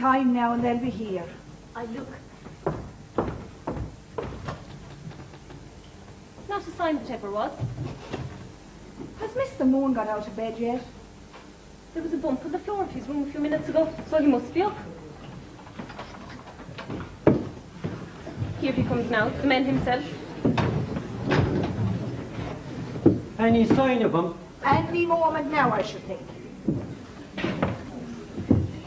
time now and they'll be here. I look. Not a sign that ever was. Has Mr. Moon got out of bed yet? There was a bump on the floor of his room a few minutes ago, so he must be up. Here he comes now, the man himself. Any sign of him? Any moment now, I should think.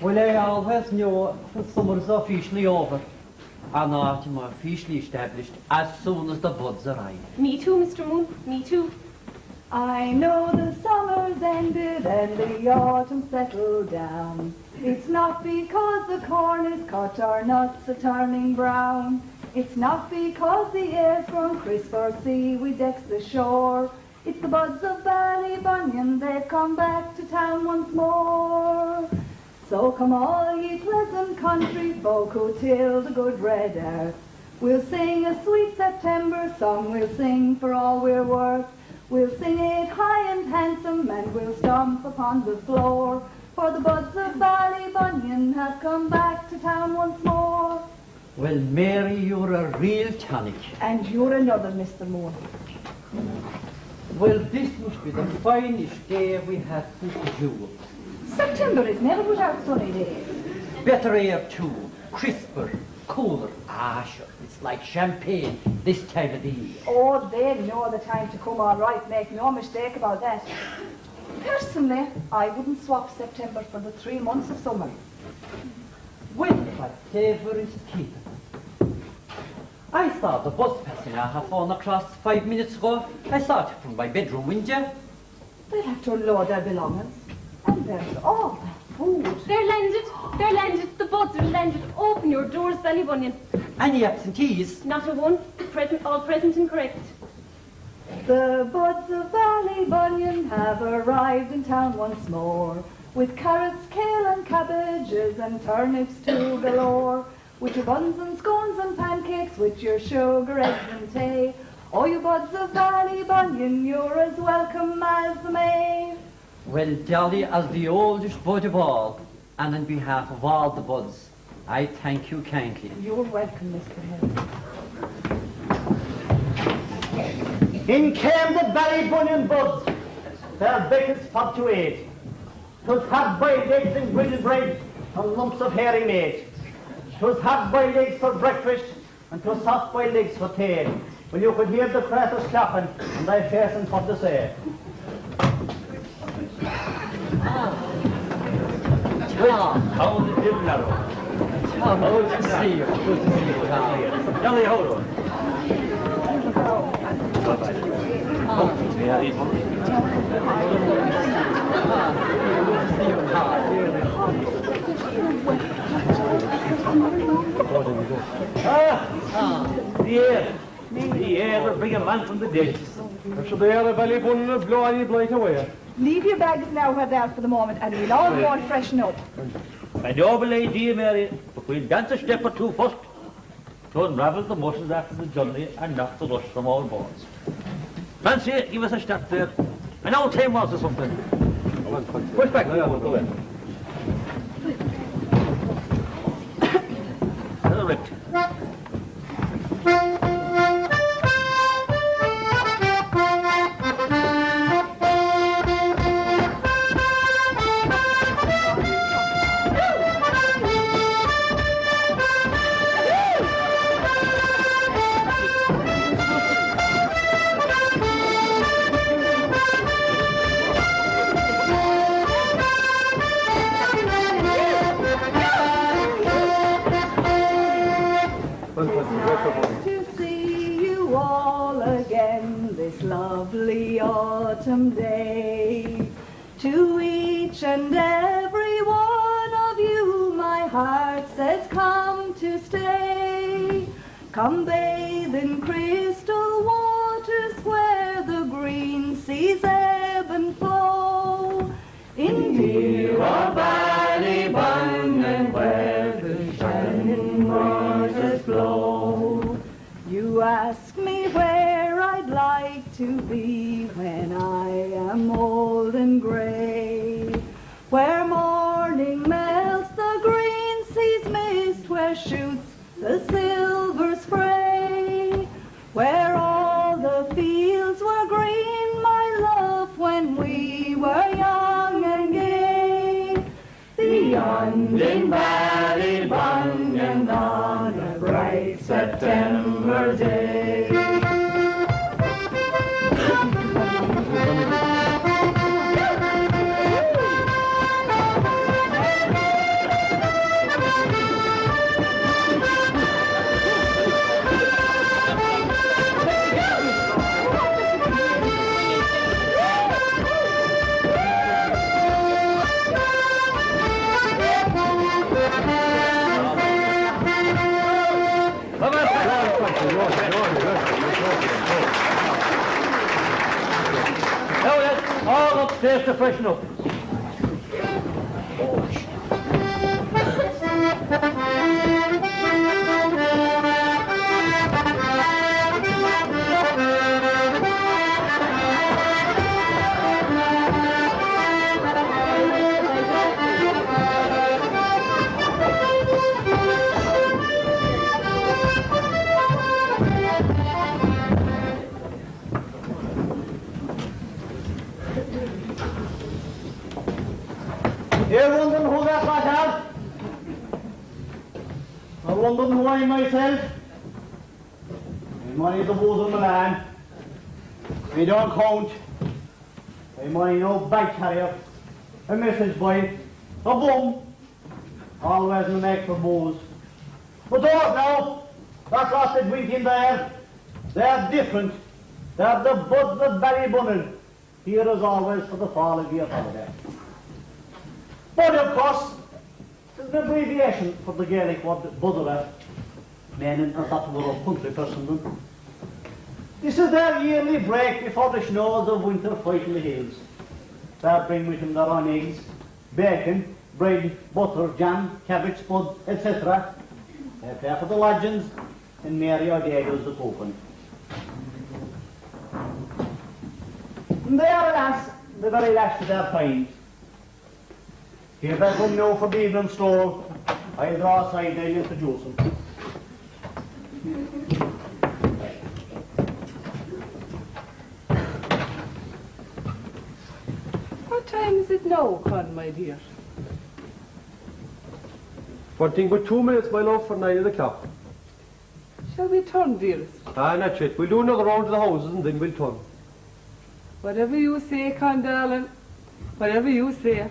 Well, I always knew the summer's officially over and autumn officially established as soon as the buds arrive. Me too, Mr. Moon, me too. I know the summer's ended and the autumn settled down. It's not because the corn is cut or nuts are turning brown. It's not because the air's grown crisp or seaweed decks the shore. It's the buds of Ballybunion, they've come back to town once more. So come all ye pleasant country folk who till the good red earth. We'll sing a sweet September song, we'll sing for all we're worth. We'll sing it high and handsome and we'll stomp upon the floor. For the buds of Ballybunion have come back to town once more. Well, Mary, you're a real tonic. And you're another, Mr. Moon. Well, this must be the finest day we have since June. September is never without sunny days. Better air too, crisper, cooler. Ah, sure, it's like champagne this time of the year. Oh, they know the time to come all right, make no mistake about that. Personally, I wouldn't swap September for the 3 months of summer. Well, whatever is keeping. I saw the bus passing a half on across 5 minutes ago. I saw it from my bedroom window. They'll have to unload their belongings. And there's all that food. They're landed, the buds are landed. Open your doors, Ballybunion. Any absentees? Not a one, all present and correct. The buds of Ballybunion have arrived in town once more, with carrots, kale and cabbages and turnips too galore, with your buns and scones and pancakes, with your sugar, eggs and tea. Oh, you buds of Ballybunion, you're as welcome as the May. Well, Dolly, as the oldest bud of all, and on behalf of all the buds, I thank you kindly. You're welcome, Mr. Hill. In came the Ballybunion buds, their biggest pot to eat. 'Twas hard-boiled eggs and grilled bread and lumps of herring meat. 'Twas hard-boiled eggs for breakfast and 'twas soft-boiled eggs for tea. Well, you could hear the crackers clapping and I facing what to say. How did you know? Tom, good to see you. Good to see you, Tom. Dolly, hold on. The air will bring a man from the dead. So the air of Ballybunion will blow any blight away. Leave your bags now where they are for the moment, and we'll all go and freshen up. I don't believe dear Mary, but we'll dance a step or two first to unravel the muscles after the journey and knock the rust from all bones. Fancy it, give us a start there. An old time was or something. Push back. Go in. Correct. To see you all again this lovely autumn day. To each and every one of you my heart says come to stay. Come bathe in crystal waters where the green seas ebb and flow. In dear old Ballybunion where the shining waters flow. You ask me where I'd like to be when I am old and grey, where morning melts the green sea in Ballybunion on a bright September day. Now let's all upstairs to freshen up. You're wondering who that lot have? I'm wondering who I am myself. I'm only the bosom of man. We don't count. I'm only no bag carrier, a message boy, a bum. Always an act for booze. But those now, that lot that went in there, they're different. They're the Buds of Ballybunion. Here as always for the fall of your holiday. But of course, it's an abbreviation for the Gaelic word Budder, meaning a sort of country person. This is their yearly break before the snows of winter fight in the hills. They bring with them their own eggs, bacon, bread, butter, jam, cabbage, spud, etc. They pay for the lodgings, and Mary or Day does the cooking. And they are, alas, the very last of their kind. If I come now for the evening stroll, I'll draw aside and introduce them. What time is it now, Con, my dear? One thing but 2 minutes, my love, for 9 o'clock. Shall we turn, dearest? Ah, not yet. We'll do another round of the houses and then we'll turn. Whatever you say, Con, darling. Whatever you say.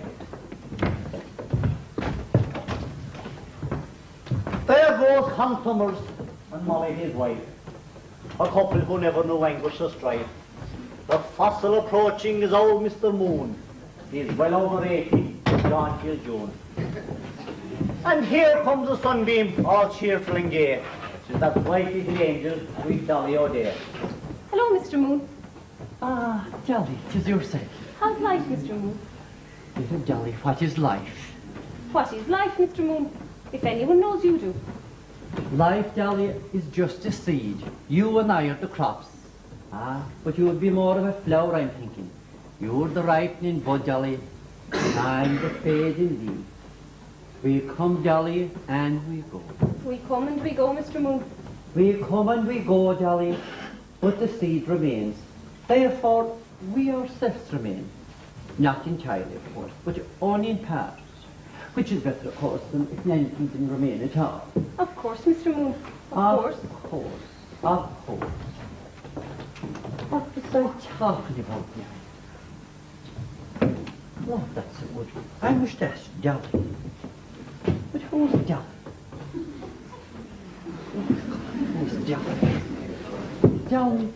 There goes Hans Summers and Molly his wife, a couple who never knew anguish or strife. The fossil approaching is old Mr. Moon. He's well over 80, John till June. And here comes the sunbeam, all cheerful and gay. She's that bright little angel, sweet Dolly O'Day. Hello, Mr. Moon. Ah, Dolly, 'tis yourself. How's life, Mr. Moon? Little Dolly, what is life? What is life, Mr. Moon? If anyone knows, you do. Life, Dolly, is just a seed. You and I are the crops. Ah, but you would be more of a flower, I'm thinking. You're the ripening bud, Dolly, and I'm the fading leaf. We come, Dolly, and we go. We come and we go, Mr. Moon. We come and we go, Dolly, but the seed remains. Therefore, we ourselves remain. Not entirely, of course, but only in part. Which is better, of course, than if anything didn't remain at all. Of course, Mr. Moon. Of course. Of course. Of course. What was I talking about now? Oh, that's a good one. I wish that's Dolly. But who's Dolly? Who's Dolly? Dolly.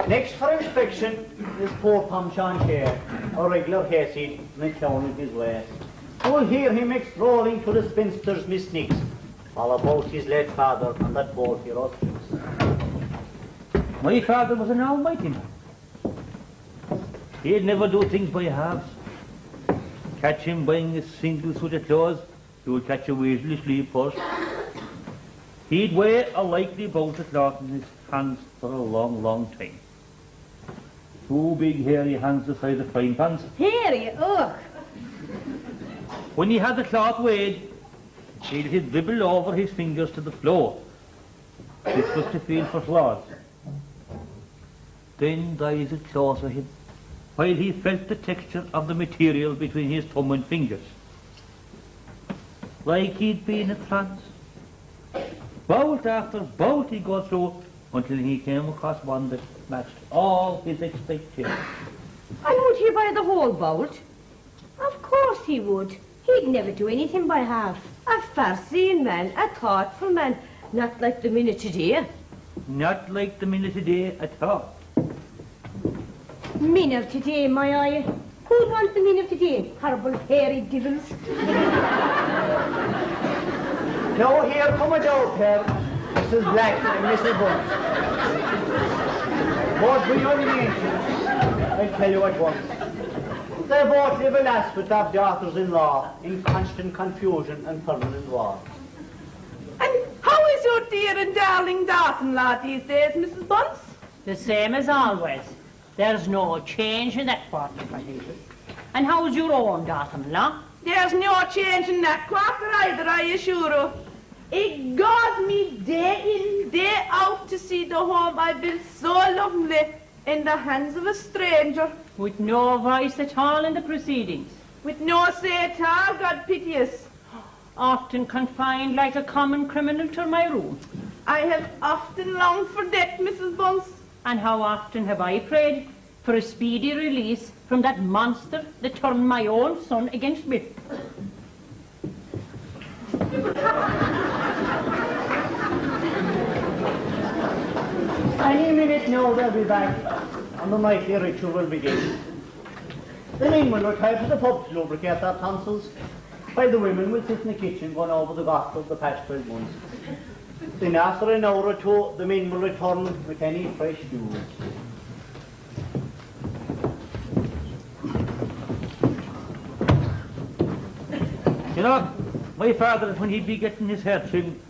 Next for inspection is poor Tom Shancher, a regular hayseed in the town of his way. You'll hear him extolling to the spinster's Miss Nix, all about his late father and that boat he lost. My father was an almighty man. He'd never do things by halves. Catch him buying a single suit of clothes, he would catch a weasel asleep first. He'd wear a likely bolt of cloth in his hands for a long, long time. 2 big hairy hands the size of frying pans. Hairy, ugh. When he had the cloth weighed, he'd let it dribble over his fingers to the floor. This was to feel for flaws. Then eyes would close of him, while he felt the texture of the material between his thumb and fingers, like he'd been in a trance. Bout after bout he'd go through until he came across one that matched all his expectations. And would he buy the whole bolt? Of course he would. He'd never do anything by half. A far-seeing man, a thoughtful man, not like the minute today. Not like the minute today at all. Men of today, my eye. Who'd want the men of today? Horrible hairy devils. Now here come a dog here, Mrs. Black and Mrs. Buns. Both be young ancient, I'll tell you at once. They both live alas with their daughters-in-law in constant confusion and permanent war. And how is your dear and darling daughter-in-law these days, Mrs. Buns? The same as always. There's no change in that quarter for you. And how's your own daughter-in-law? There's no change in that quarter either, I assure you. It goes me day in, day out to see the home I built so lovely in the hands of a stranger. With no voice at all in the proceedings. With no say at all, God pity us. Often confined like a common criminal to my room. I have often longed for death, Mrs. Buns. And how often have I prayed for a speedy release from that monster that turned my own son against me. Any minute now they'll be back and the nightly ritual will begin. The men will retire to the pub to lubricate their tonsils, while the women will sit in the kitchen going over the gospel of the past 12 months. Then after an hour or two, the men will return with any fresh news. You know, my father, when he'd be getting his hair trimmed,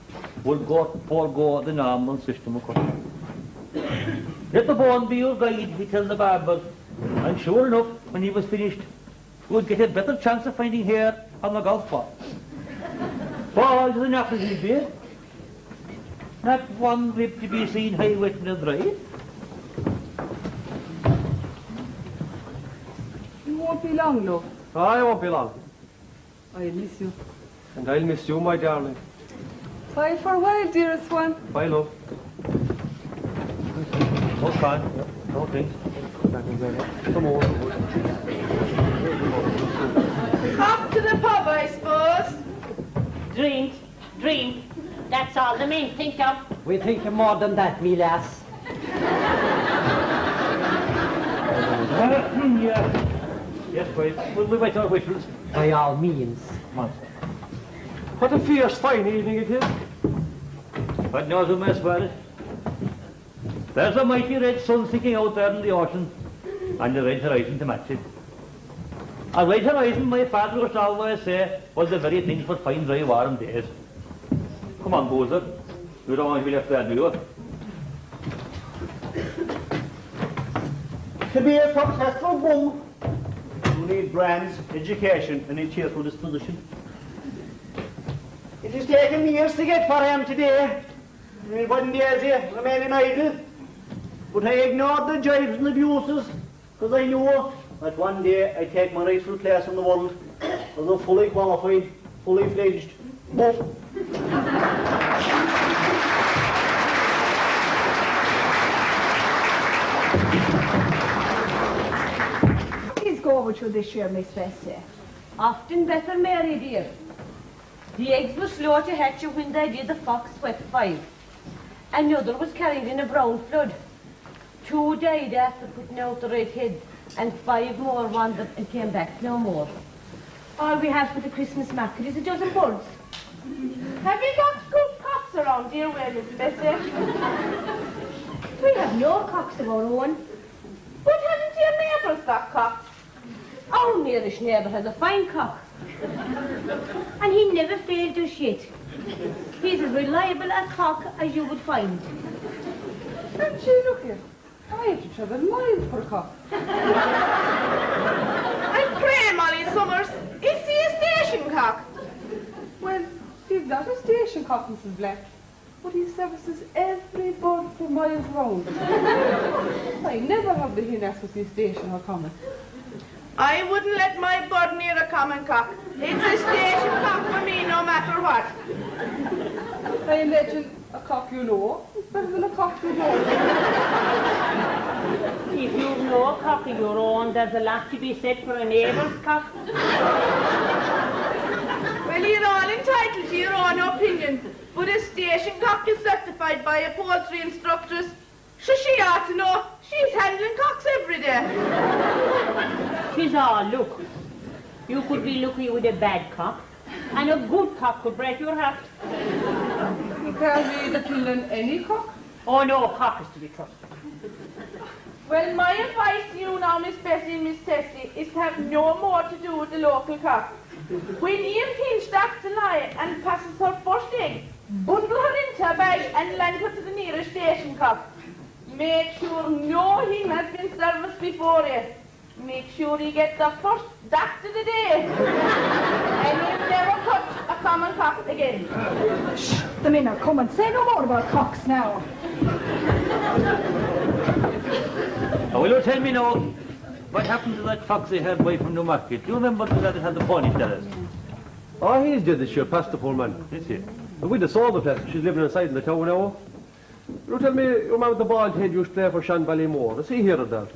would forego the normal system of cutting. Let the bone be your guide, he tell the barber, and sure enough, when he was finished, he would get a better chance of finding hair on the golf ball. Balls and apples he'd be. Not one rib to be seen high wet and dry. You won't be long, love. I won't be long. I'll miss you. And I'll miss you, my darling. Bye for a while, dearest one. Bye, love. Oh, God, no thanks. Come on. Off to the pub, I suppose. Drink, drink. That's all the men think of. We think of more than that, me lass. Yeah. Yes, boys. We'll wait our whistles. By all means. Come on. What a fierce fine evening it is. But knows who may swear it? There's a mighty red sun sticking out there in the ocean, and the red horizon to match it. A red horizon, my father used to always say, was the very thing for fine, dry, warm days. Come on, Boozer. You don't want to be left there, do you? To be a successful bum, you need brands, education, and a cheerful disposition. It has taken me years to get where I am today. It wasn't easy remaining idle. But I ignored the jibes and abuses, because I knew that one day I'd take my rightful place in the world as a fully qualified, fully fledged bum. Please go over to this year, Miss Bessie. Often better, Mary dear. The eggs were slow to hatch when they did. The fox swept 5. Another was carried in a brown flood. 2 died after putting out the red heads, and 5 more wandered and came back no more. All we have for the Christmas market is a dozen birds. Have you got good cocks around here, where, Miss Bessie? We have no cocks of our own. But haven't your neighbours got cocks? Our nearest neighbour has a fine cock. And he never failed us yet. He's as reliable a cock as you would find. And gee, look here. I had to travel miles for a cock. And pray, Molly Summers, is he a station cock? Well, he's not a station cock, Mrs. Black. but he services every bird for miles round. I never have the hen association or common. I wouldn't let my bird near a common cock. It's a station cock for me, no matter what. I imagine a cock you know is better than a cock you don't. If you've no cock of your own, there's a lot to be said for a neighbour's cock. Well, you're all entitled to your own opinion, but a station cock is certified by a poultry instructress. So she ought to know. She's handling cocks every day. 'Tis all luck. You could be lucky with a bad cock, and a good cock could break your heart. You can't be the killing any cock. Oh no, cock is to be trusted. Well, my advice to you now, Miss Bessie and Miss Tessie, is to have no more to do with the local cock. When Ian Pinch starts to lie and passes her first egg, bundle her into a bag and land her to the nearest station cock. Make sure no hen has been serviced before you. Make sure you get the first daft of the day. And you'll never touch a common cock again. Shh, the men are coming. Say no more about cocks now. Now, will you tell me now, what happened to that fox they had away from Newmarket? Do you remember the lad that had the pony sellers? Oh, he's dead this year, past the poor man. Is he? But we just saw the place. She's living inside in the town now. You tell me, your man with the bald head used to play for Shan Ballymore. Is he here or that?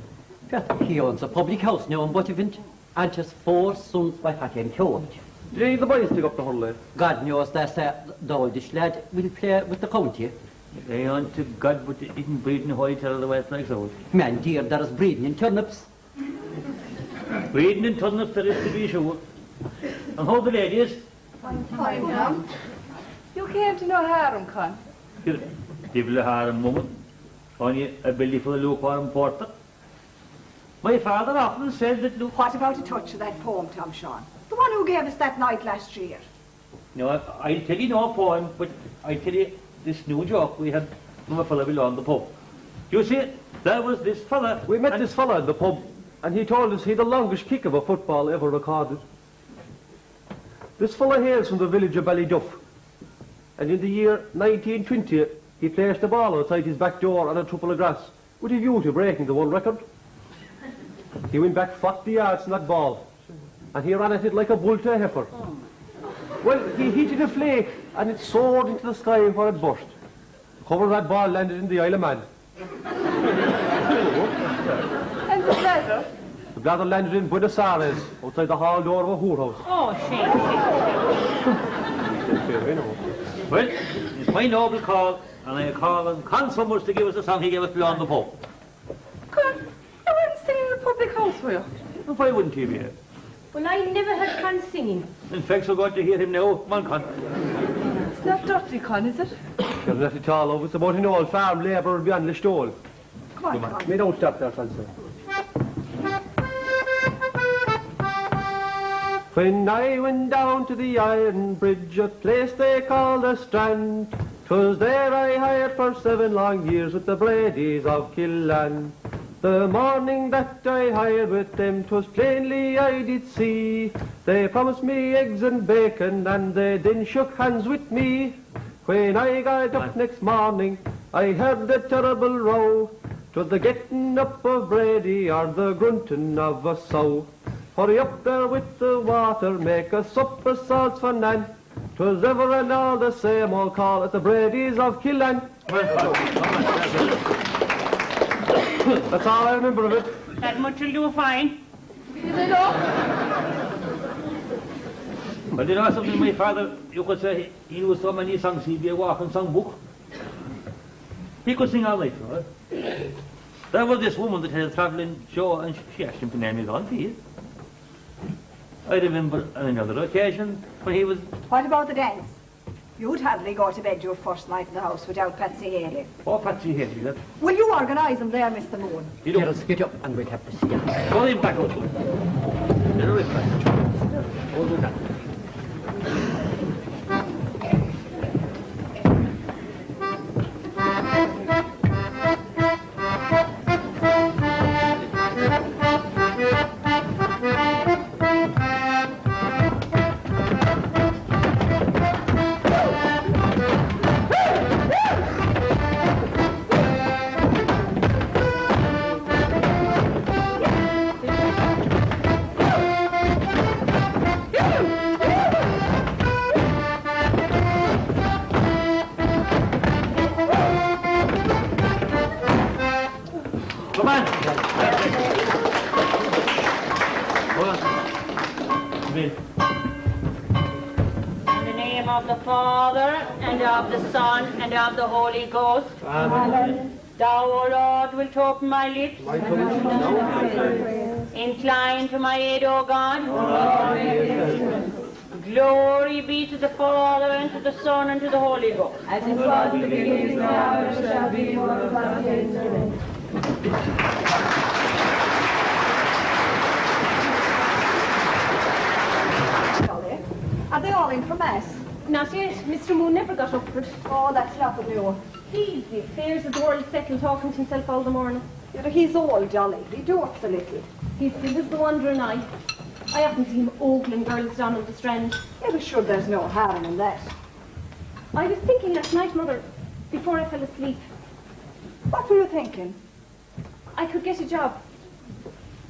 He owns a public house now in Buttevant, and just 4 sons by fucking coach. Did any of the boys take up the hurley? God knows that the oldish lad will play with the county. They on to God, but it isn't breeding white all the way like so. Man dear, there is breeding in turnips. Breeding in turnips there is to be sure. And how the ladies? Fine now. You came to know harm, Con. Here, devil a harm moment. Only a belly full of lukewarm porter. My father often said that look. What about a touch of that poem, Tom Sean? The one who gave us that night last year. No, I'll tell you no poem, but I'll tell you this new joke we had from a fellow below the pub. You see, there was this fella. We met this fella in the pub, and he told us he'd the longest kick of a football ever recorded. This fella hails from the village of Ballyduff, and in the year 1920, he placed the ball outside his back door on a triple of grass, with a view to breaking the world record. He went back 40 yards in that ball, and he ran at it like a bull to a heifer. Well, he hit it a flake, and it soared into the sky where it burst. The cover of that ball landed in the Isle of Man. And the bladder? The bladder landed in Buenos Aires, outside the hall door of a whorehouse. Oh, shame. Well, it's my noble call, and I call on Con Summers to give us the song he gave us beyond the pub. Con, you weren't singing in the public house, were you? And why wouldn't he be here? Well, I never heard Con singing. In fact, we're going to hear him now. Come on, Con. It's not dirty, Con, is it? You're not at all over. It's about an old farm labourer beyond the stall. Come on, Con. Me don't stop there, Francis. When I went down to the iron bridge, a place they call the Strand, 'twas there I hired for 7 long years with the Bradys of Killan. The morning that I hired with them, 'twas plainly I did see. They promised me eggs and bacon, and they then shook hands with me. When I got up next morning, I heard a terrible row. 'Twas the getting up of Brady or the grunting of a sow. Hurry up there with the water, make a sup of salts for Nan. 'Twas ever and all the same old call at the Bradys of Killan. That's all I remember of it. That much will do fine. Well, you know something, my father, you could say he knew so many songs, he'd be a walking songbook. He could sing all night, right? There was this woman that had a travelling show, and she asked him to name his own piece. I remember on another occasion when he was... What about the dance? You'd hardly go to bed your first night in the house without Patsy Haley. Oh, Patsy Haley, that... Will you organise them there, Mr. Moon? You Let don't... us get up and we'll have to see. Call him back out. Get away from him. Hold it down. on. Come on. Come in. In the name of the Father, and of the Son, and of the Holy Ghost. Amen. Thou, O Lord, wilt open my lips. My tongue is now. Incline to my aid, O God. Glory be to the Father, and to the Son, and to the Holy Ghost. As it was in the beginning, now, and shall be, world without end. Amen. Are they all in for mass? Not yet. Mr. Moon never got up for it. Oh, that's nothing new. He's the affairs of the world settled talking to himself all the morning. You know, he's old, Jolly. He dotes a little. He's still as the wandering eye. I often see him ogling girls down on the strand. Yeah, but sure there's no harm in that. I was thinking last night, Mother, before I fell asleep, What were you thinking? I could get a job.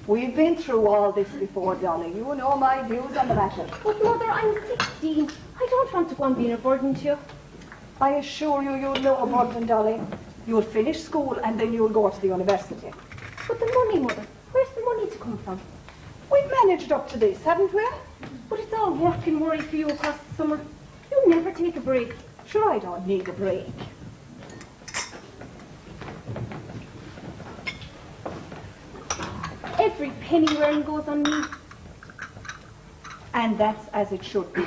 We've been through all this before, Dolly. You know my views on the matter. But Mother, I'm 16. I don't want to go on being a burden to you. I assure you, you'll know a burden, Dolly. You'll finish school and then you'll go to the university. But the money, Mother, where's the money to come from? We've managed up to this, haven't we? But it's all work and worry for you across the summer. You never take a break. Sure, I don't need a break. Every penny wearing goes on me. And that's as it should be.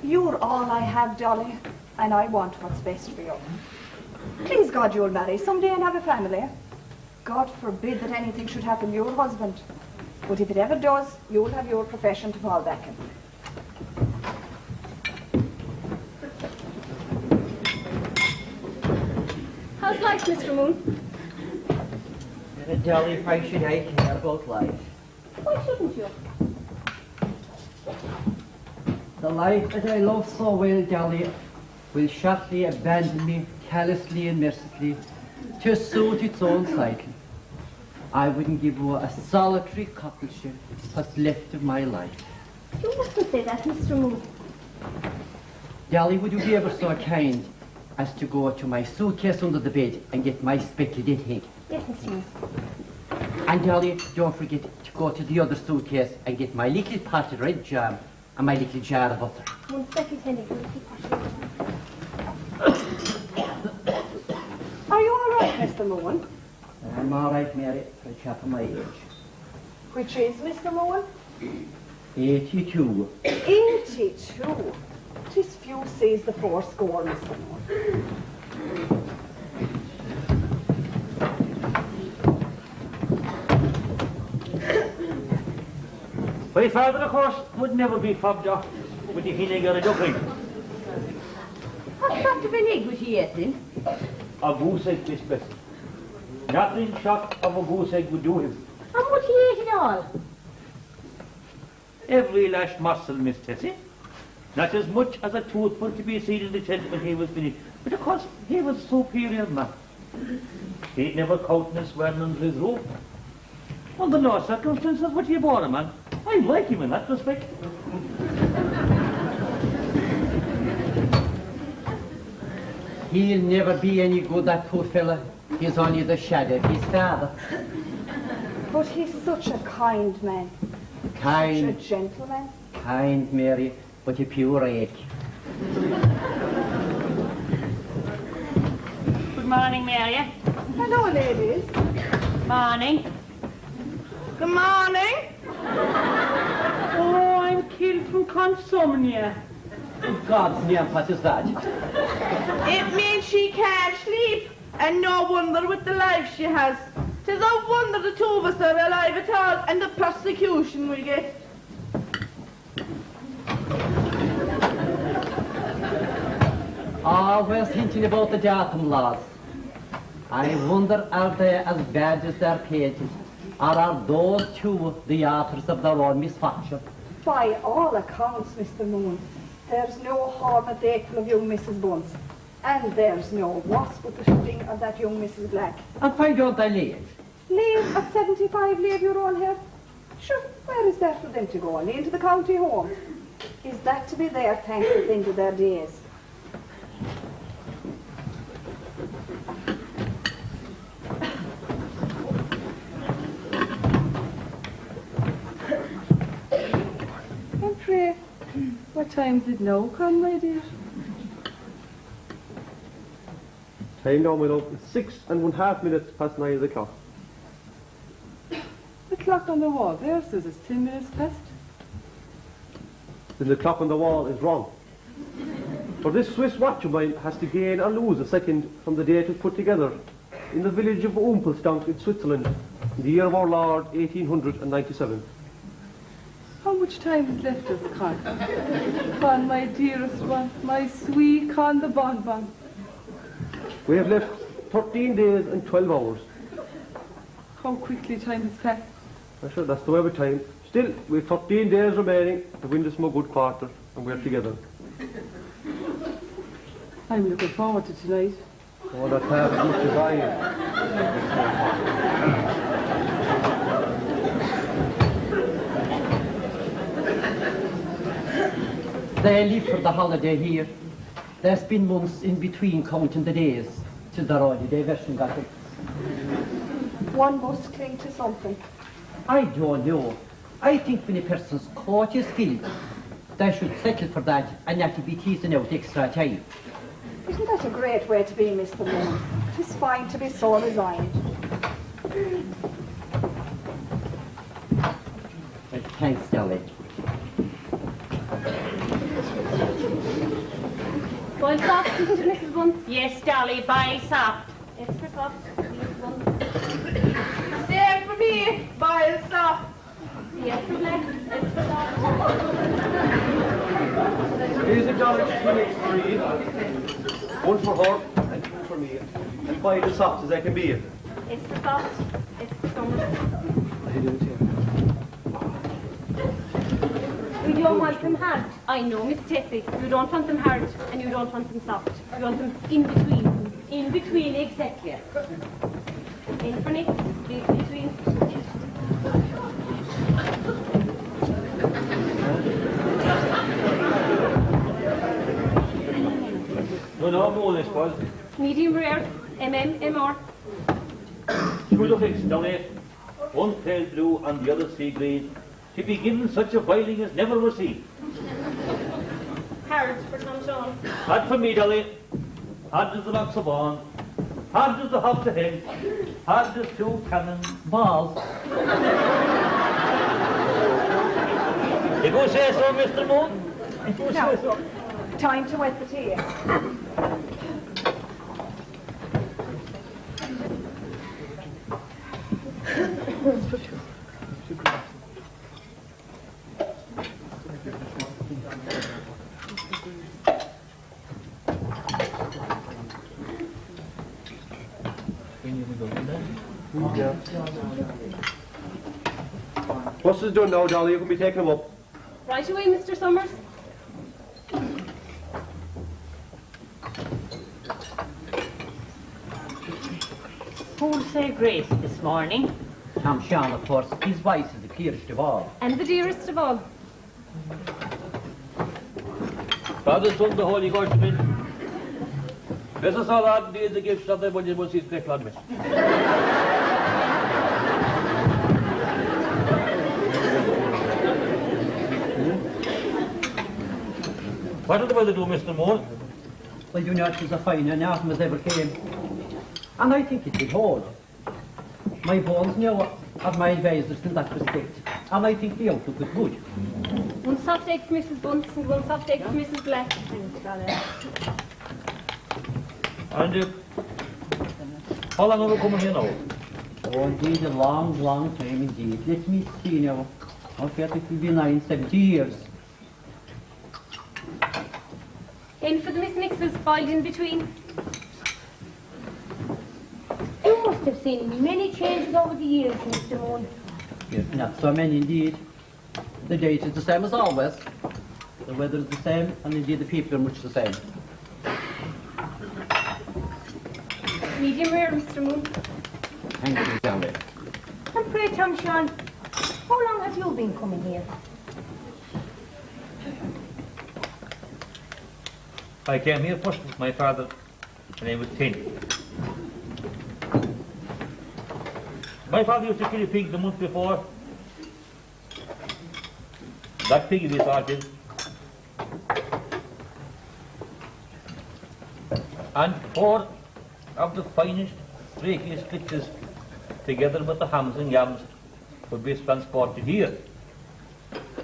You're all I have, Dolly, and I want what's best for you. Please God you'll marry someday and have a family. God forbid that anything should happen to your husband. But if it ever does, you'll have your profession to fall back in. How's life, Mr. Moon? Dolly, why should I care about life? Why shouldn't you? The life that I love so well, Dolly, will shortly abandon me callously and mercilessly to suit its own cycle. I wouldn't give you a solitary cockleshell what's left of my life. You mustn't say that, Mr. Moon. Dolly, would you be ever so kind as to go to my suitcase under the bed and get my speculative thing? Yes, Mr. Moon. And Dolly, don't forget to go to the other suitcase and get my little pot of red jam and my little jar of butter. One second, Henry. Are you all right, Mr. Moon? I'm all right, Mary, for a chap of my age. Which is Mr. Moon? 82. 82. 'Tis few sees the fourscore, Mr. Moon. My father, of course, would never be fobbed off with the vinegar and duckling. What sort of an egg was he eating? A goose egg, Miss Bessie. Nothing short of a goose egg would do him. And would he eat it all? Every last morsel, Miss Tessie. Not as much as a toothful to be seen in the tent when he was finished. But of course, he was a superior man. He'd never countenance wearing under his roof. Under no circumstances would he bore a man. I like him in that respect. He'll never be any good, that poor fella. He's only the shadow of his father. But he's such a kind man. Kind, Such a gentleman. kind, Mary, but a pure egg. Good morning, Mary. Hello, ladies. Morning. Good morning. Oh, I'm killed from consomnia. In God's name, what is that? It means she can't sleep, and no wonder with the life she has. 'Tis a wonder the two of us are alive at all, and the persecution we get. Always hinting about the Jotham laws. I wonder, are they as bad as they're painted? Or are those two the authors of their own misfortune? By all accounts, Mr. Moon, there's no harm at the equal of young Mrs. Bunce. And there's no wasp with the shooting of that young Mrs. Black. And why don't they leave? Leave at 75, leave your own hair. Sure, where is that for them to go? Only into the county home. Is that to be their thankful thing to their days? What time's it now, Con, my dear? Time now, my love, is 6½ minutes past 9 o'clock. The clock on the wall there says it's 10 minutes past. Then the clock on the wall is wrong. For this Swiss watch of mine has to gain or lose a second from the date it was put together in the village of Umpelsdank in Switzerland in the year of our Lord 1897. How much time is left us, Con? Con, my dearest one, my sweet Con the bonbon. We have left 13 days and 12 hours. How quickly time has passed. I'm sure that's the way of time. Still, we have 13 days remaining to win this more good quarter, and we're together. I'm looking forward to tonight. Oh, that's half as much as I am. They leave for the holiday here. There's been months in between counting the days till the holiday version got it. One must cling to something. I don't know. I think when a person's coat is filled, they should settle for that and not to be teasing out extra time. Isn't that a great way to be, Mr. Moon? It's fine to be so resigned. Thanks, Dolly. Boil soft, Mrs. Bunce. Yes, Dolly, boil soft. Extra soft, Mrs. Bunce. Same for me, boil soft. Extra black, extra soft. Here's a dollar to make 3. One for her and 2 for me. And 5 as soft as I can be. Extra soft, extra summer. I do it, yeah. You don't want them hard. I know, Miss Tessie. You don't want them hard and you don't want them soft. You want them in between. In between, exactly. In for next, in between. No more this was. Medium rare, MR. Two looking down it. One pale blue and the other sea green. To be given such a whiling as never was seen. Hard for Tom Sean. Hard for me, Dolly. Hard as the locks of on. Hard as the hops of hen. Hard as 2 cannon balls. You go say so, Mr. Moon? You go say so. Time to wet the tea. What's this done now, Dolly? You can be taking them up. Right away, Mr. Summers. Who'll say grace this morning? Tom Sean, of course, his voice is the clearest of all. And the dearest of all. Father, Son, the Holy Ghost, amen. Bless us all, Lord, and the gifts of the body was his great Lord. What did the weather do, Mr. Moore? Well, you know, it was a finer autumn as ever came. And I think it will hold. My bones know of my advisors in that respect. And I think the outlook is good. One soft egg for Mrs. Bunce and one soft egg for Mrs. Black. And how long have we come here now? Oh, indeed, a long, long time indeed. Let me see now. I bet it will be 70 years. In for the Miss Mixes, boiled in between. You must have seen many changes over the years, Mr. Moon. Yes, not so many indeed. The date is the same as always. The weather is the same, and indeed the people are much the same. Medium rare, Mr. Moon. Thank you, Dolly. And pray, Tom Sean, how long have you been coming here? I came here first with my father when I was 10. My father used to kill a pig the month before. That pig we started and 4 of the finest, rakiest stitches, together with the hams and yams, would be transported here,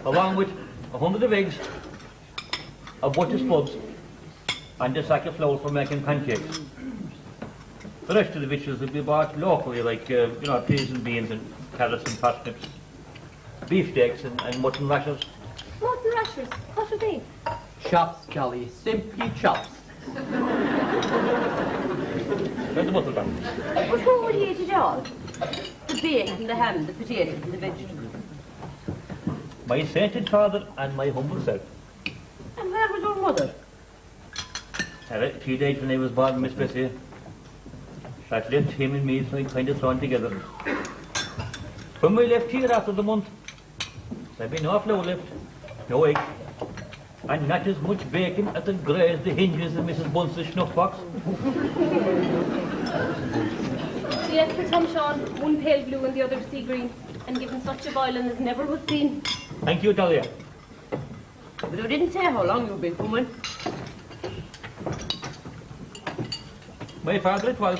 along with 100 of eggs, a bunch of spuds, and a sack of flour for making pancakes. The rest of the victuals would be bought locally, like, peas and beans and carrots and parsnips, beefsteaks and mutton rashers. Mutton rashers? What are they? Chops, Kelly, simply chops. Where's the butter gone? But who would eat it all? The bacon, the ham, the potatoes, and the vegetables. My sainted father and my humble self. And where was your mother? She died when I was born, Miss Bessie. That left him and me so kind of thrown together. When we left here after the month, there'd be no flour left, no egg, and not as much bacon as had grazed the hinges of Mrs. Bunce's snuff box. Yes, for Tom Sean, one pale blue and the other sea green, and given such a boiling as never was seen. Thank you, Dahlia. But you didn't say how long you've been coming. My father it was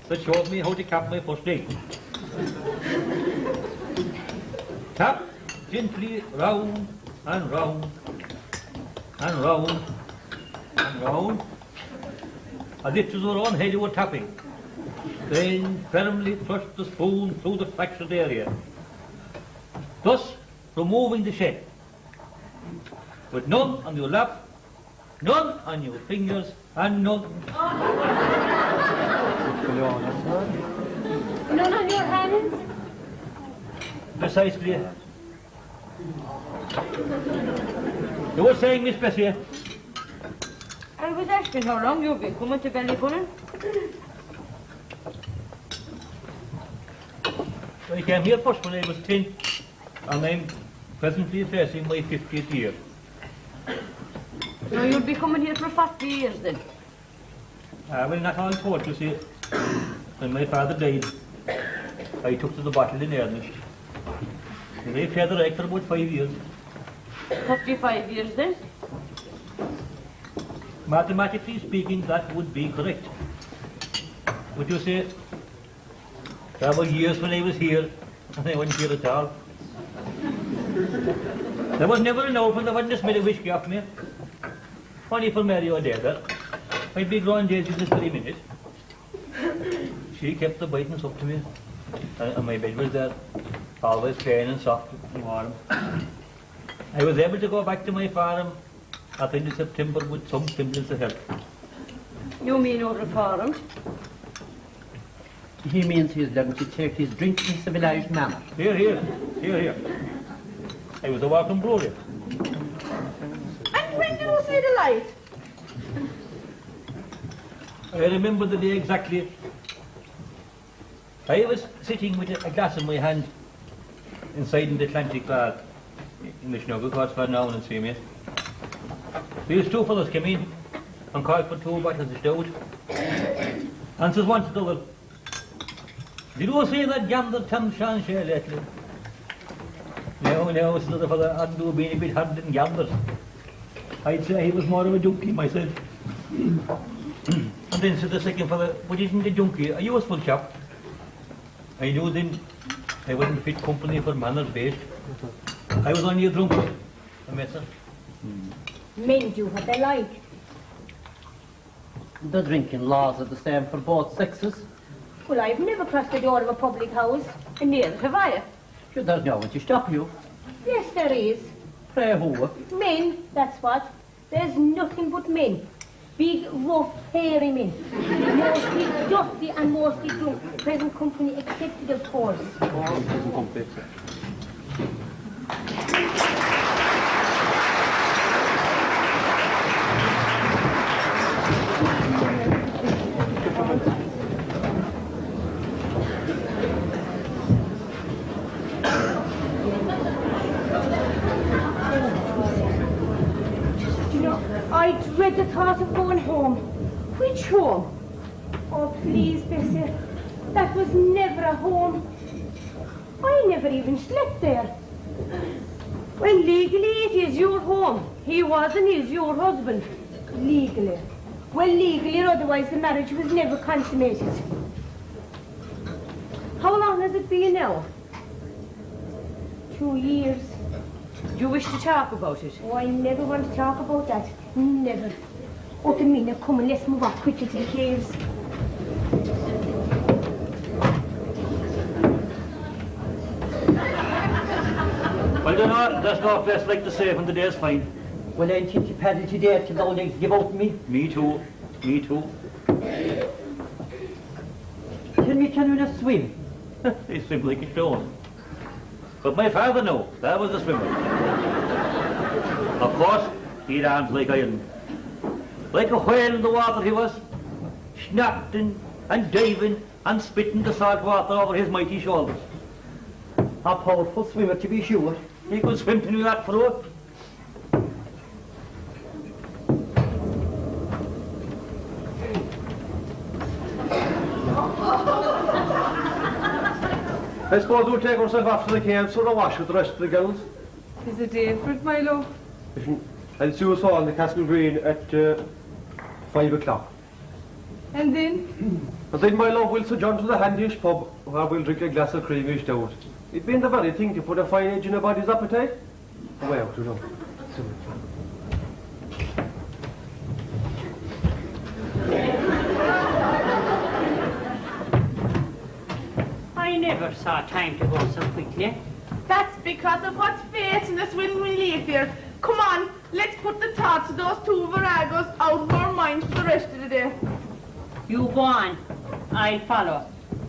that showed me how to cap my first egg. Tap gently round and round and round and round, as if it was your own head you were tapping. Then firmly thrust the spoon through the fractured area, thus removing the shell, with none on your lap, none on your fingers, and none. None on your hands? Precisely. You were saying, Miss Bessie? I was asking how long you've been coming to Ballybunion. I came here first when I was 10, and I'm presently facing my 50th year. So you'll be coming here for 40 years then? Well, not all told, you see. When my father died, I took to the bottle in earnest. And I fed the rag for about 5 years. 55 years then? Mathematically speaking, that would be correct. Would you say, there were years when I was here, and I wasn't here at all. There was never an hour when there wasn't a smell of whiskey off me. Funny for Mary O'Dare. I'd be growing days in this very minute. She kept the bitings up to me, and my bed was there, always clean and soft and warm. I was able to go back to my farm at the end of September with some semblance of health. You mean over-farmed? He means he's learning to take his drink in civilized manner. Here. I was a walking brewery. And when did you see the light? I remember the day exactly. I was sitting with a glass in my hand inside in the Atlantic Bar in the Snuggle Course for now and see me. These two fellows came in and called for 2 bottles of stout. And says one to the other, did you see that gander Tom Sean share lately? No, says the other fellow, hadn't you been a bit hard than ganders? I'd say he was more of a junkie myself. And then said the second fellow, but isn't a junkie a useful chap? I knew then I wasn't fit company for manners based. I was only a drunkard, a messer. Men do what they like. The drinking laws are the same for both sexes. Well, I've never crossed the door of a public house, and neither have I. Sure, there's no one to stop you. Yes, there is. Pray who? Men, that's what. There's nothing but men. Big, rough, hairy men. Mostly dirty and mostly drunk. Present company accepted, of course. I dread the thought of going home. Which home? Oh, please, Bessie. That was never a home. I never even slept there. Well, legally it is your home. He was and is your husband. Legally. Well, legally or otherwise, the marriage was never consummated. How long has it been now? 2 years. Do you wish to talk about it? Oh, I never want to talk about that. Never. Okay, Mina, come on, let's move on quickly to the caves. Well, you know, there's no place like the safe when the day's fine. Well, I think you paddle today till the old legs give out to me. Me too. Me too. Tell me, can you not swim? He swim like a stone. But my father knew. That was the swimmer. Of course, he'd arms like iron. Like a whale in the water he was. Snapping and diving and spitting the salt water over his mighty shoulders. A powerful swimmer, to be sure. He could swim to New York for it. I suppose we'll take ourselves off to the caves for a wash with the rest of the girls. Is it day for it, my love? I'll see us all in the Castle Green at 5 o'clock. And then? And then, my love, we'll sojourn to the Handyish pub where we'll drink a glass of creamish stout. It'd been the very thing to put a fine edge in a body's appetite. Away out, you know. I never saw time to go so quickly. That's because of what's facing us when we leave here. Come on, let's put the thoughts of those two viragos out of our minds for the rest of the day. You go on. I'll follow.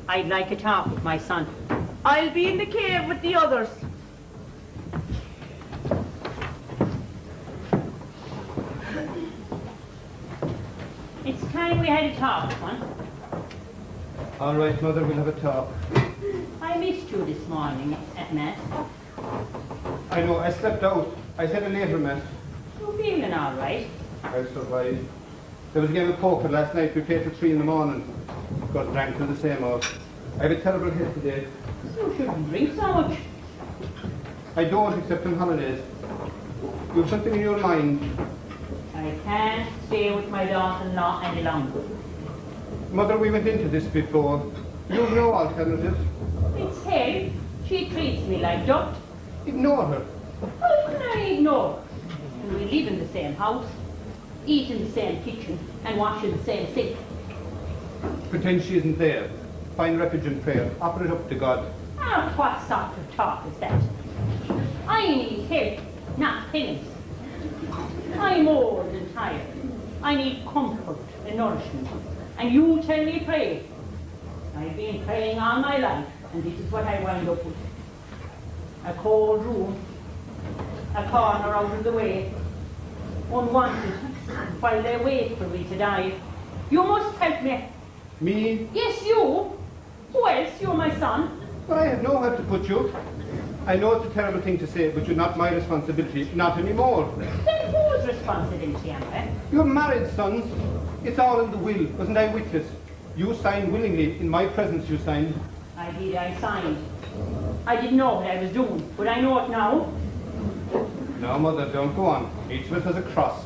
I'd like to talk with my son. I'll be in the cave with the others. It's time we had a talk, son. All right, Mother, we'll have a talk. I missed you this morning at Mass. I know, I slept out. I said a later Mass. You feeling all right? I survived. There was a game of poker last night. We played till 3 in the morning. Got drank till the same hour. I have a terrible head today. You shouldn't drink so much. I don't, except on holidays. You have something in your mind. I can't stay with my daughter-in-law any longer. Mother, we went into this before. You have no alternative. It's hell. She treats me like dirt. Ignore her. How can I ignore her? And we live in the same house, eat in the same kitchen, and wash in the same sink. Pretend she isn't there. Find refuge in prayer. Offer it up to God. Ah, what sort of talk is that? I need help, not penance. I'm old and tired. I need comfort and nourishment. And you tell me pray. I've been praying all my life, and this is what I wind up with. A cold room, a corner out of the way, unwanted, while they wait for me to die. You must help me. Me? Yes, you. Who else? You're my son. But I have nowhere to put you. I know it's a terrible thing to say, but you're not my responsibility. Not anymore. Then whose responsibility am I? You're married, sons. It's all in the will. Wasn't I witness? You signed willingly. In my presence you signed. I did, I signed. I didn't know what I was doing, but I know it now. No, Mother, don't go on. Each of us has a cross.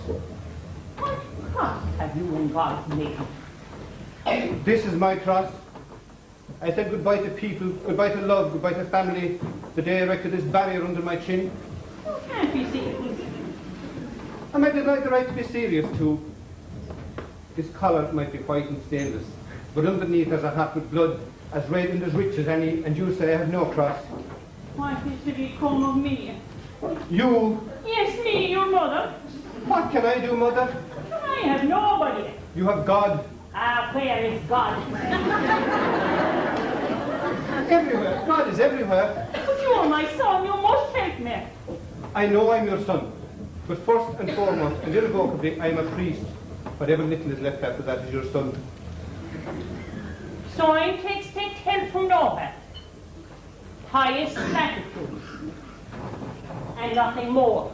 What cross have you involved me? This is my cross. I said goodbye to people, goodbye to love, goodbye to family, the day I erected this barrier under my chin. You can't be serious. I might have like the right to be serious too. This collar might be white and stainless, but underneath there's a hat with blood, as red and as rich as any, and you say I have no cross. What is to become of me? You? Yes, me, your mother. What can I do, Mother? I have nobody. You have God. Ah, where is God? Everywhere. God is everywhere. But you're my son, you must help me. I know I'm your son, but first and foremost, and irrevocably, I am a priest. Whatever little is left after that is your son. So I take help from nowhere. Highest platitudes. And nothing more.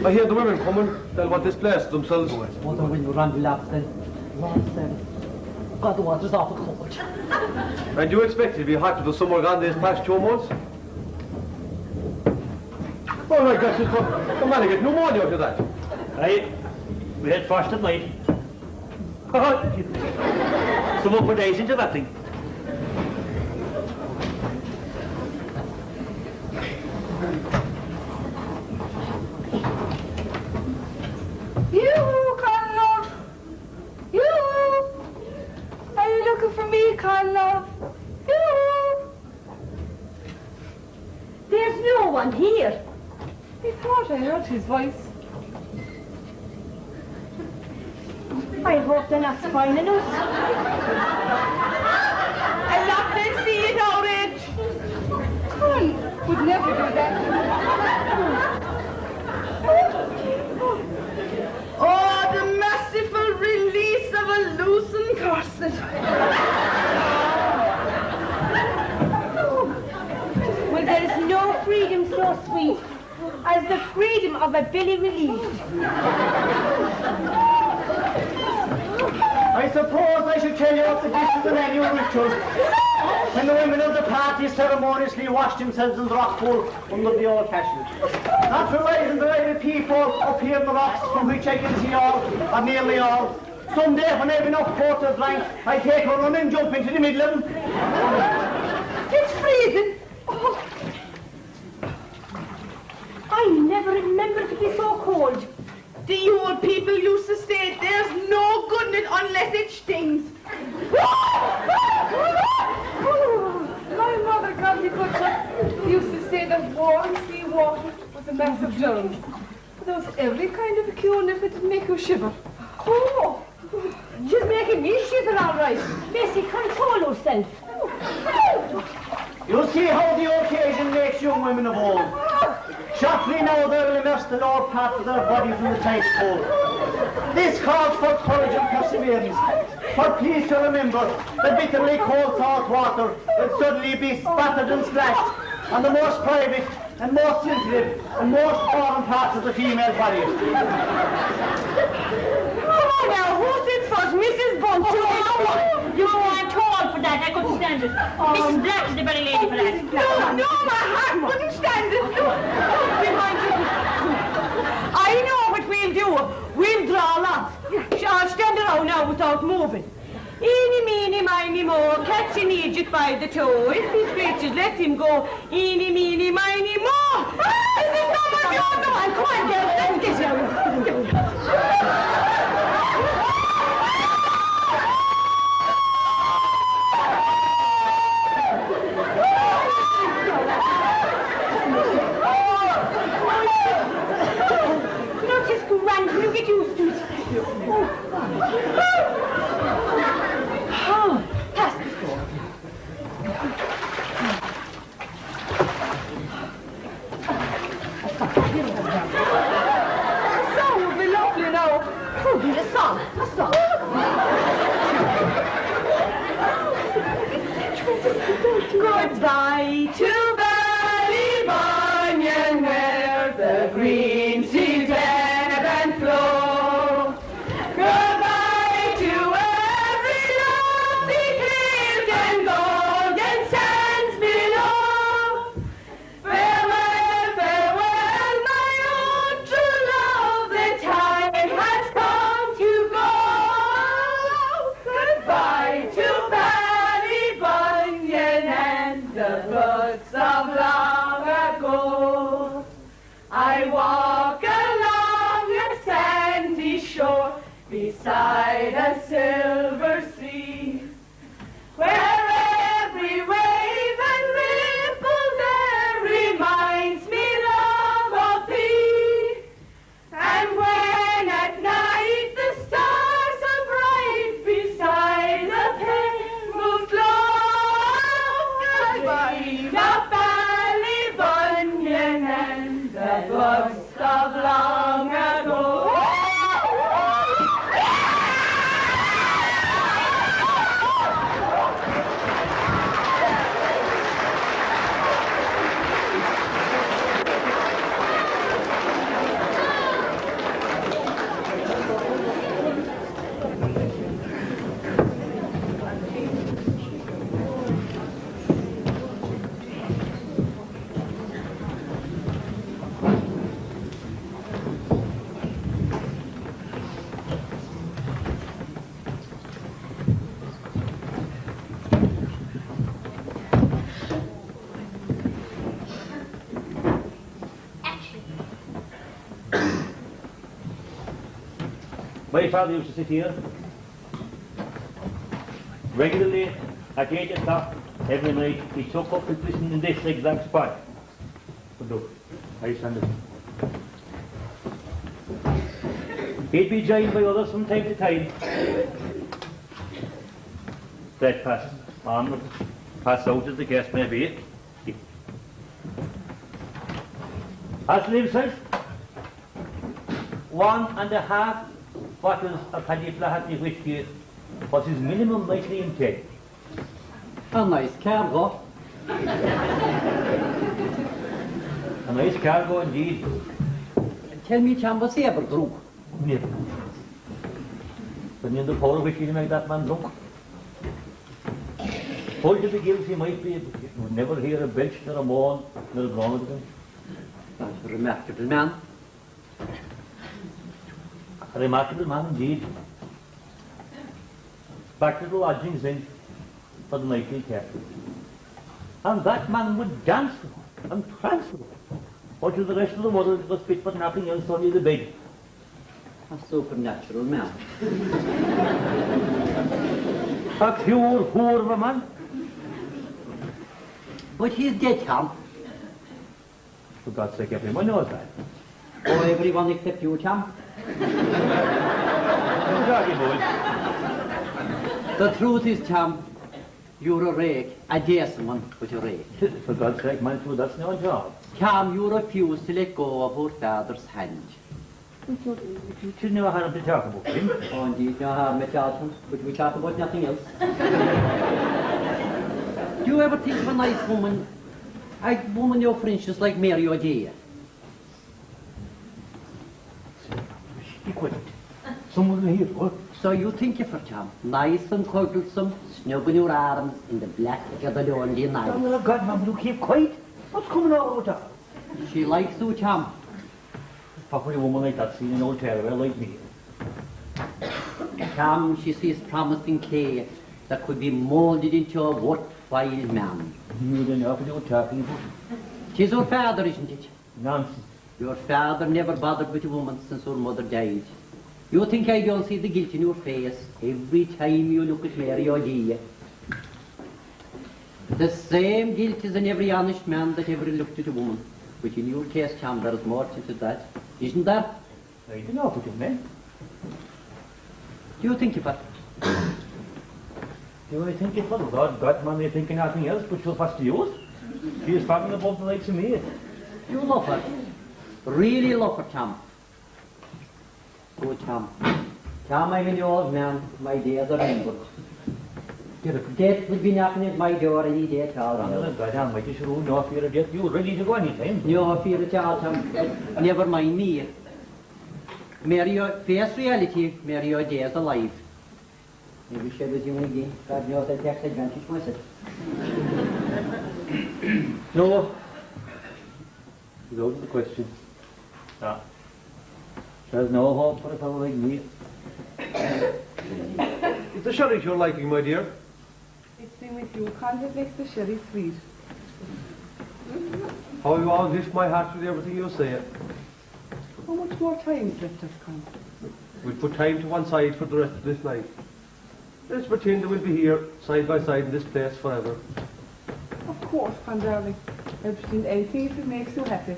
I hear the women coming. They'll want this place to themselves. What a wind around the laps then. Lord save us. God, the water's awful cold. And you expect to be hot with the summer gone these past 2 months? Oh my gosh, come on, I get pneumonia out of that. Aye, we had first at night. Some up for days into that thing. You, Conlove. You. Are you looking for me, Conlove? You. There's no one here. I thought I heard his voice. I hope they're not spying us. I'm not going to see it, Orange. Con would never do that. Oh, the merciful release of a loosened corset. Well, there is no freedom so sweet as the freedom of a belly relieved. I suppose I should tell you of the gift of the annual ritual. When the women of the party ceremoniously washed themselves in the rock pool under the old cashew. Naturalising the way the people up here in the rocks, from which I can see all, or nearly all. Someday, when I have enough quarter blank, I take a run and jump into the middle of them. It's freezing. Oh. I never remember to be so cold. The old people used to say there's no good in it unless it stings. My mother, Granny Butcher, used to say that warm sea water was a mass of germs. But there was every kind of a cure if it didn't make you shiver. Oh, she's making me shiver all right. Missy, control yourself. You see how the occasion makes young women of old. Shortly now they will immerse the lower part of their bodies in the tight cold. This calls for courage and perseverance. For please to remember that bitterly cold salt water will suddenly be spattered and splashed on the most private and most sensitive and most foreign parts of the female body. Come on now, who's it first? Mrs. Bunch. You are tall for that. I couldn't stand it. Mrs. Black is the very lady for that. No, my heart wouldn't stand it. Behind you. I know what we'll do. We'll draw lots. I'll stand around now without moving. Eeny, meeny, miny, mo, catch an Egypt by the toe. If he screeches, let him go. Eeny, meeny, miny, mo. This is not what you want. Come on, girl. Let's get you. Not just grand, you get used to it. Oh, pass the floor. The song would be lovely now. Who did a song? A song. Goodbye to Ballybunion, where the green seas ebb and flow. Goodbye to every lovely cliff and golden sands below. Farewell, farewell, my own true love, the time has come to go. Goodbye to Ballybunion and the Buds My father used to sit here regularly at 8 o'clock every night. He took up his listen in this exact spot. But look, I stand it. He'd be joined by others from time to time. That pass on, pass out as the case may be. As Liv says, 1.5 bottles of Paddy whiskey was his minimum nightly intake. A nice cargo. A nice cargo indeed. Tell me, Cham, what's he ever drunk? Never. When you're in the power of whiskey to make that man drunk. Hold to be guilty he might be, but you would never hear a belch nor a moan nor a groan of him. That's a remarkable man. A remarkable man indeed. Back to the lodgings then for the nightly care. And that man would dance and prance while to the rest of the world was fit for nothing else only the bed. A supernatural man. A pure whore of a man. But he's dead, Cham. For God's sake, everyone knows that. Oh, everyone except you, Cham. Don't argue, boys. The truth is, Cham, you're a rake, a decent one, but a rake. For God's sake, man, too, that's no job. Cham, you refuse to let go of her father's hand. You should never have to talk about him. Oh, indeed, no harm at all, but we talk about nothing else. Do you ever think of a nice woman, a woman your French is like Mary O'Day? Be quiet. Someone will hear. What? So you think of her, Cham, nice and cuddlesome, snug in your arms in the black of the lonely night. Oh, God, man, will you keep quiet? What's coming out of that? She likes you, Cham. Probably a woman like that seen an old terrier like me. Cham, she sees promising clay that could be moulded into a worthwhile man. You don't know what you're talking about. She's her father, isn't it? Nonsense. Your father never bothered with a woman since her mother died. You think I don't see the guilt in your face every time you look at Mary O'Day? The same guilt is in every honest man that ever looked at a woman. But in your case, Cham, there is more to that, isn't there? I don't know what you mean. Do you think of it? Do I think it was? God, man, you're thinking nothing else, but she'll pass to yours. She is talking above the likes of me. You love her. Really love her, Cham. Good, Cham. Cham, I'm an old man. My days are numbered. Death would be knocking at my door any day at all. God almighty, sure, no fear of death. You're ready to go anytime. No fear at all, Cham. Never mind me. Mary, face reality, Mary O'Day is alive. Maybe she was young again. God knows I take advantage myself. No. Without the question. No. There's no hope for a fellow like me. Is the sherry to your liking, my dear? It's been with you, Con, that makes the sherry sweet. How you all lift my heart with everything you say. How much more time is left us, Con? We'll put time to one side for the rest of this night. Let's pretend that we'll be here, side by side in this place forever. Of course, Con, darling. I'll pretend anything if it makes you happy.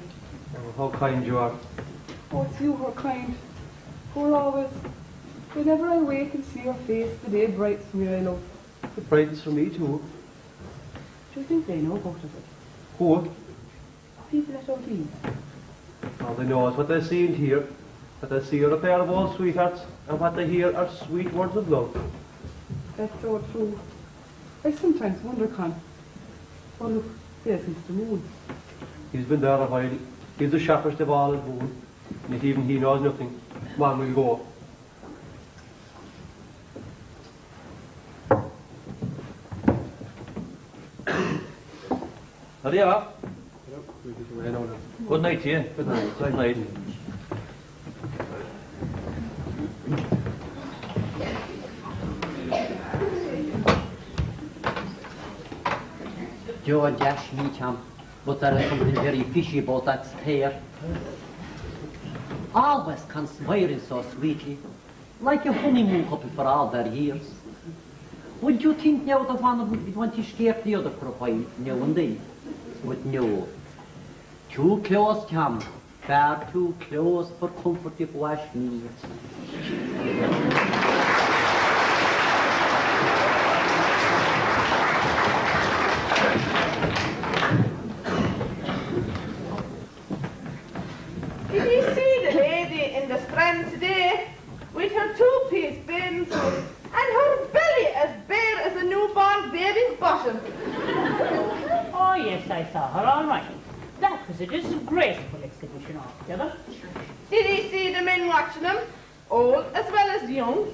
Oh, how kind you are. Oh, it's you who are kind. Who are always... Whenever I wake and see your face, the day brightens for me, I love. It brightens for me too. Do you think they know about it? Who? People at O'Dean. All they know is what they see and hear. What they see are a pair of old sweethearts, and what they hear are sweet words of love. That's so true. I sometimes wonder, Con. Oh, look, there's Mr. Moon. He's been there a while. He's the sharpest of all in Boone. And yet even he knows nothing. Come on, we'll go. There you are. Good night to you. Good night. Good night. Joe and Jash, me, Cham. But there is something very fishy about that stare. Always conspiring so sweetly. like a honeymoon couple for all their years. Would you think now that one of them would want to escape the other for a while, now and then? But no. Too close, Cam. Far too close for comfort if wash needs. Did you see the lady in the Strand today with her two-piece bathing suit and her belly as bare as a newborn baby's bottom? Oh, yes, I saw her, all right. That was a disgraceful exhibition altogether. Did he see the men watching them, old as well as young?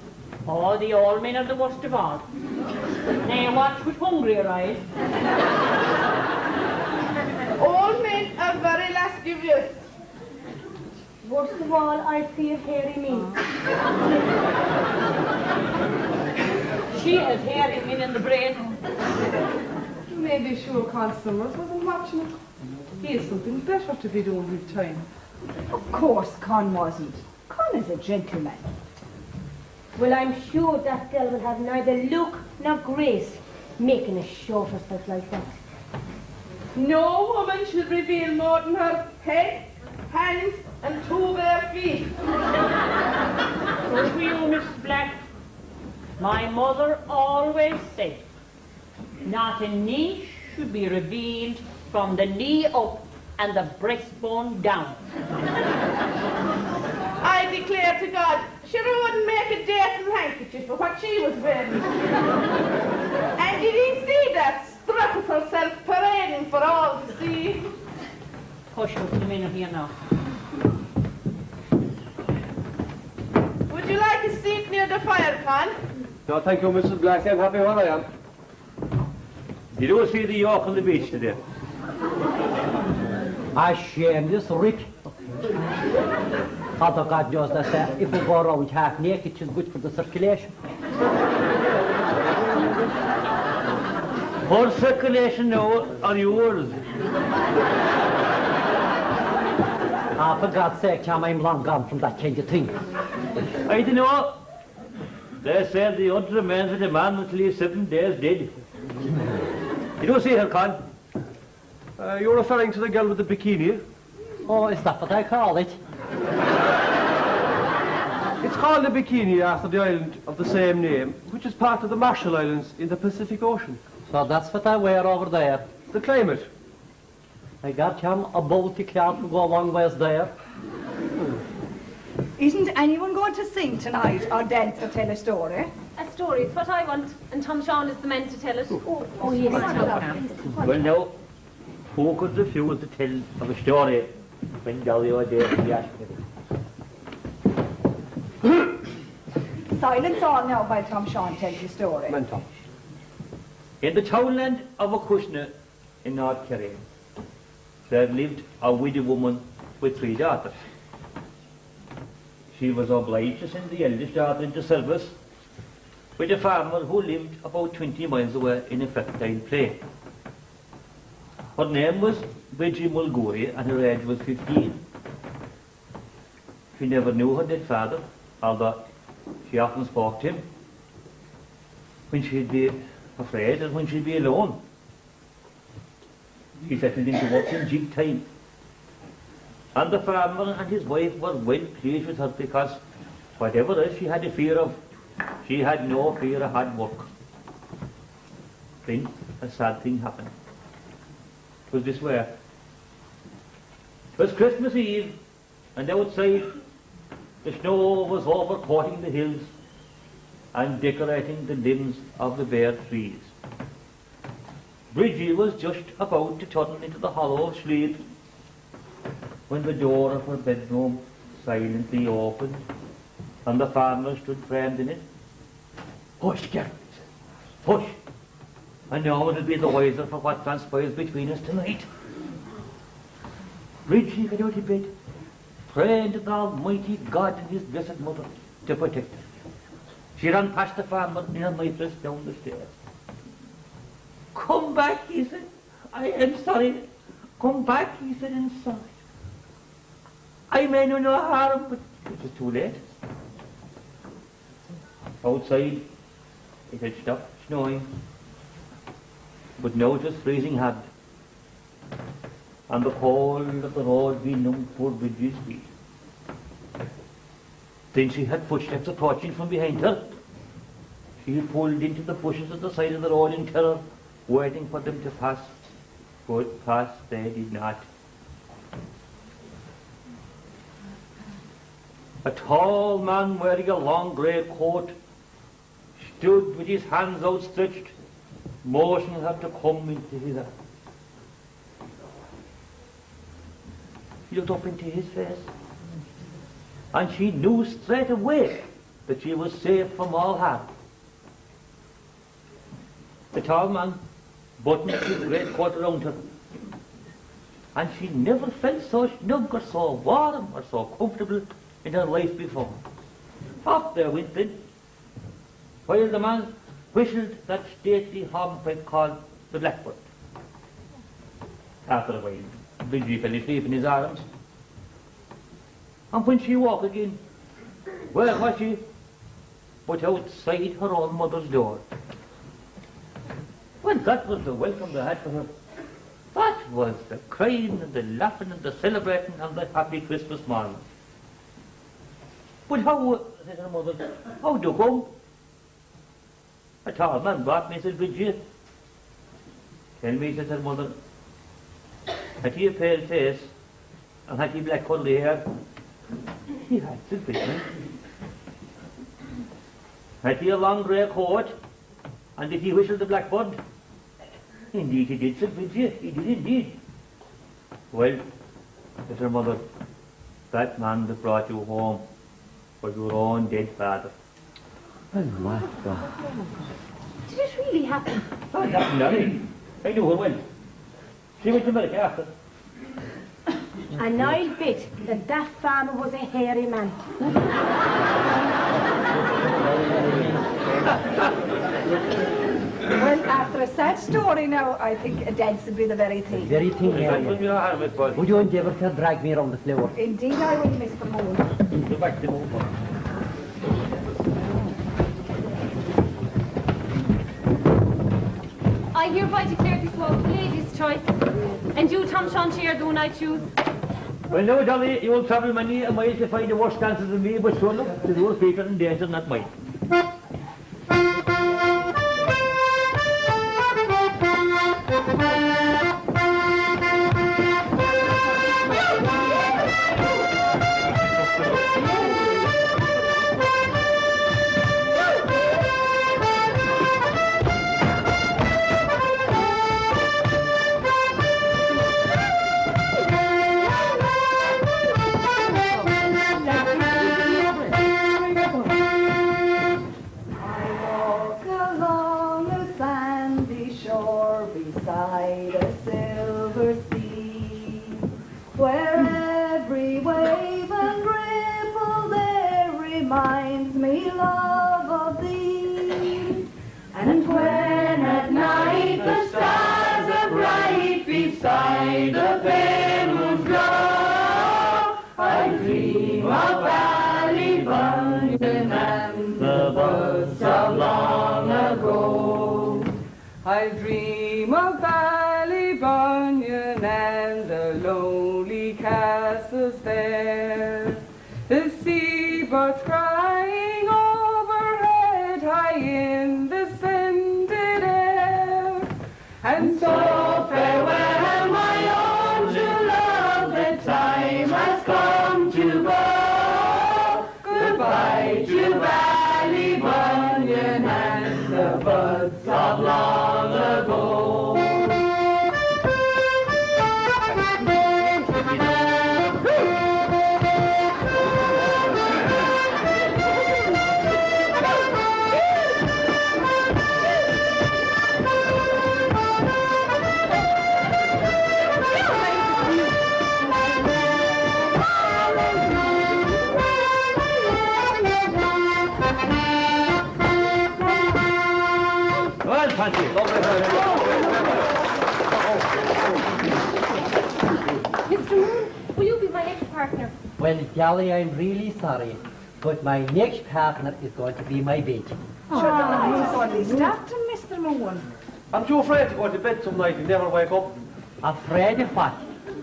Oh, the old men are the worst of all. They watch with hungrier eyes. Old men are very lascivious. Worst of all, I fear hairy me. She has hairy men in the brain. Maybe sure Con Summers wasn't watching it. He has something better to be doing with time. Of course Con wasn't. Con is a gentleman. Well, I'm sure that girl will have neither look nor grace making a show of herself like that. No woman should reveal more than her head, hands, and two bare feet. For you, Miss Black, my mother always said, not a knee should be revealed from the knee up and the breastbone down. I declare to God, sure wouldn't make a decent handkerchief for what she was wearing. And did he see that strut of herself parading for all to see? Hush, what's the minute here now? Would you like a seat near the fire, Con? No, thank you, Mrs. Black. I'm happy where I am. You don't see the York on the beach today? Ah, shameless Rick. Father God knows that if we go around half naked, it's good for the circulation. For circulation now are yours. Ah, for God's sake, Cam, I'm long gone from that kind of thing. I don't know. They said the other remains of the man until he's 7 days dead. You don't see her, Con? You're referring to the girl with the bikini? Oh, is that what I call it? It's called a bikini after the island of the same name, which is part of the Marshall Islands in the Pacific Ocean. So that's what I wear over there. The climate. I got him a boaty cloth to go a long ways there. Isn't anyone going to sing tonight or dance or tell a story? A story, it's what I want, and Tom Sean is the man to tell it. Oh yes, Well, now, who could refuse to tell of a story when Dolly or Dave asked me? Silent song now by Tom Sean tells the story. Man, Tom. In the townland of Acushna in North Kerry, there lived a widow woman with 3 daughters. She was obliged to send the eldest daughter into service with a farmer who lived about 20 miles away in a fertile plain. Her name was Bridgie Mulgore and her age was 15. She never knew her dead father, although she often spoke to him when she'd be afraid and when she'd be alone. She settled into work in jig time. And the farmer and his wife were well pleased with her because whatever else she had a fear of, she had no fear of hard work. Then a sad thing happened. It was this way. It was Christmas Eve, and outside the snow was overcoating the hills and decorating the limbs of the bare trees. Bridgie was just about to turn into the hollow of sleep when the door of her bedroom silently opened and the farmer stood framed in it. Hush, Gert, hush. And no one will be the wiser for what transpires between us tonight. Bridgie got out of bed, praying to the Almighty God and His Blessed Mother to protect her. She ran past the farmer in a nightless down the stairs. Come back, he said. I am sorry. Come back, he said, and sorry. I meant you no harm, but it was too late. Outside, it had stopped snowing, but now it was freezing hard, and the cold of the road benumbed poor Bridget's feet. Then she had footsteps approaching from behind her. She pulled into the bushes at the side of the road in terror, waiting for them to pass, but pass they did not. A tall man wearing a long grey coat stood with his hands outstretched, motioning her to come into his arms. She looked up into his face, and she knew straight away that she was safe from all harm. The tall man buttoned his great coat around her, and she never felt so snug or so warm or so comfortable in her life before. Off they went then, while the man whistled that stately hornpipe called the blackbird. After a while, Bridget fell asleep in his arms, and when she woke again, where was she but outside her own mother's door? Well, that was the welcome they had for her. That was the crying and the laughing and the celebrating on the happy Christmas morning. But how, said her mother, how do you come? A tall man brought me, said Bridget. Tell me, said her mother, had he a pale face and had he black curly hair? He had, said Bridget. Had he a long grey coat and did he whistle the blackbird? Indeed he did, said Bridget, he did indeed. Well, said her mother, that man that brought you home was your own dead father. Oh my God. Did it really happen? Oh, it happened, Danny. I knew her well. She went to America after. And I'll bet that that farmer was a hairy man. Well, after a sad story now, I think a dance would be the very thing. Very thing, That was Mary. your harm, Miss Boy. Would you endeavour to drag me around the floor? Indeed I would, Mr. Moon. Go back to the home. I hereby declare this walk ladies' choice. And you, Tom Shawnshire, do I choose? Well, no, Dolly, you will travel many a mile to find a worse dancer than me, but sure look, the your feet are in danger, not mine. Walk along a sandy shore beside a silver sea, where every wave and ripple there reminds me, love, of thee. And when at night the stars are bright beside the pale moon's glow, I dream of Ballybunion and the buds of long ago. I dream of Ballybunion and the lonely castles there, the seabirds crying overhead high in the scented air. And so farewell, my own true love, the time has come to go. Goodbye to Ballybunion and the buds of long ago. Well, fancy, Mr. Moon, will you be my next partner? Well, Gally, I'm really sorry, But my next partner is going to be my baby. He's only starting, Mr. Moon. I'm too afraid to go to bed some night and never wake up. Afraid of what?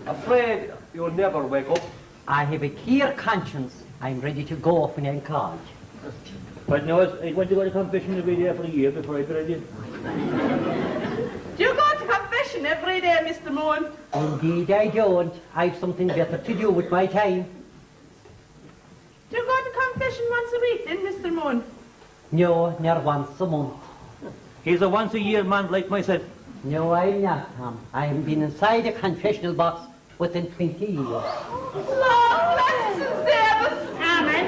Afraid you'll never wake up. I have a clear conscience. I'm ready to go off when I'm in college. But no, I went to go to confession every day for a year before I graduated. Do you go to confession every day, Mr. Moon? Indeed I don't. I've something better to do with my time. Do you go to confession once a week then, Mr. Moon? No, not once a month. He's a once-a-year man like myself. No, I'm not, Tom. I haven't been inside a confessional box within 20 years. Lord bless us and save us. Amen.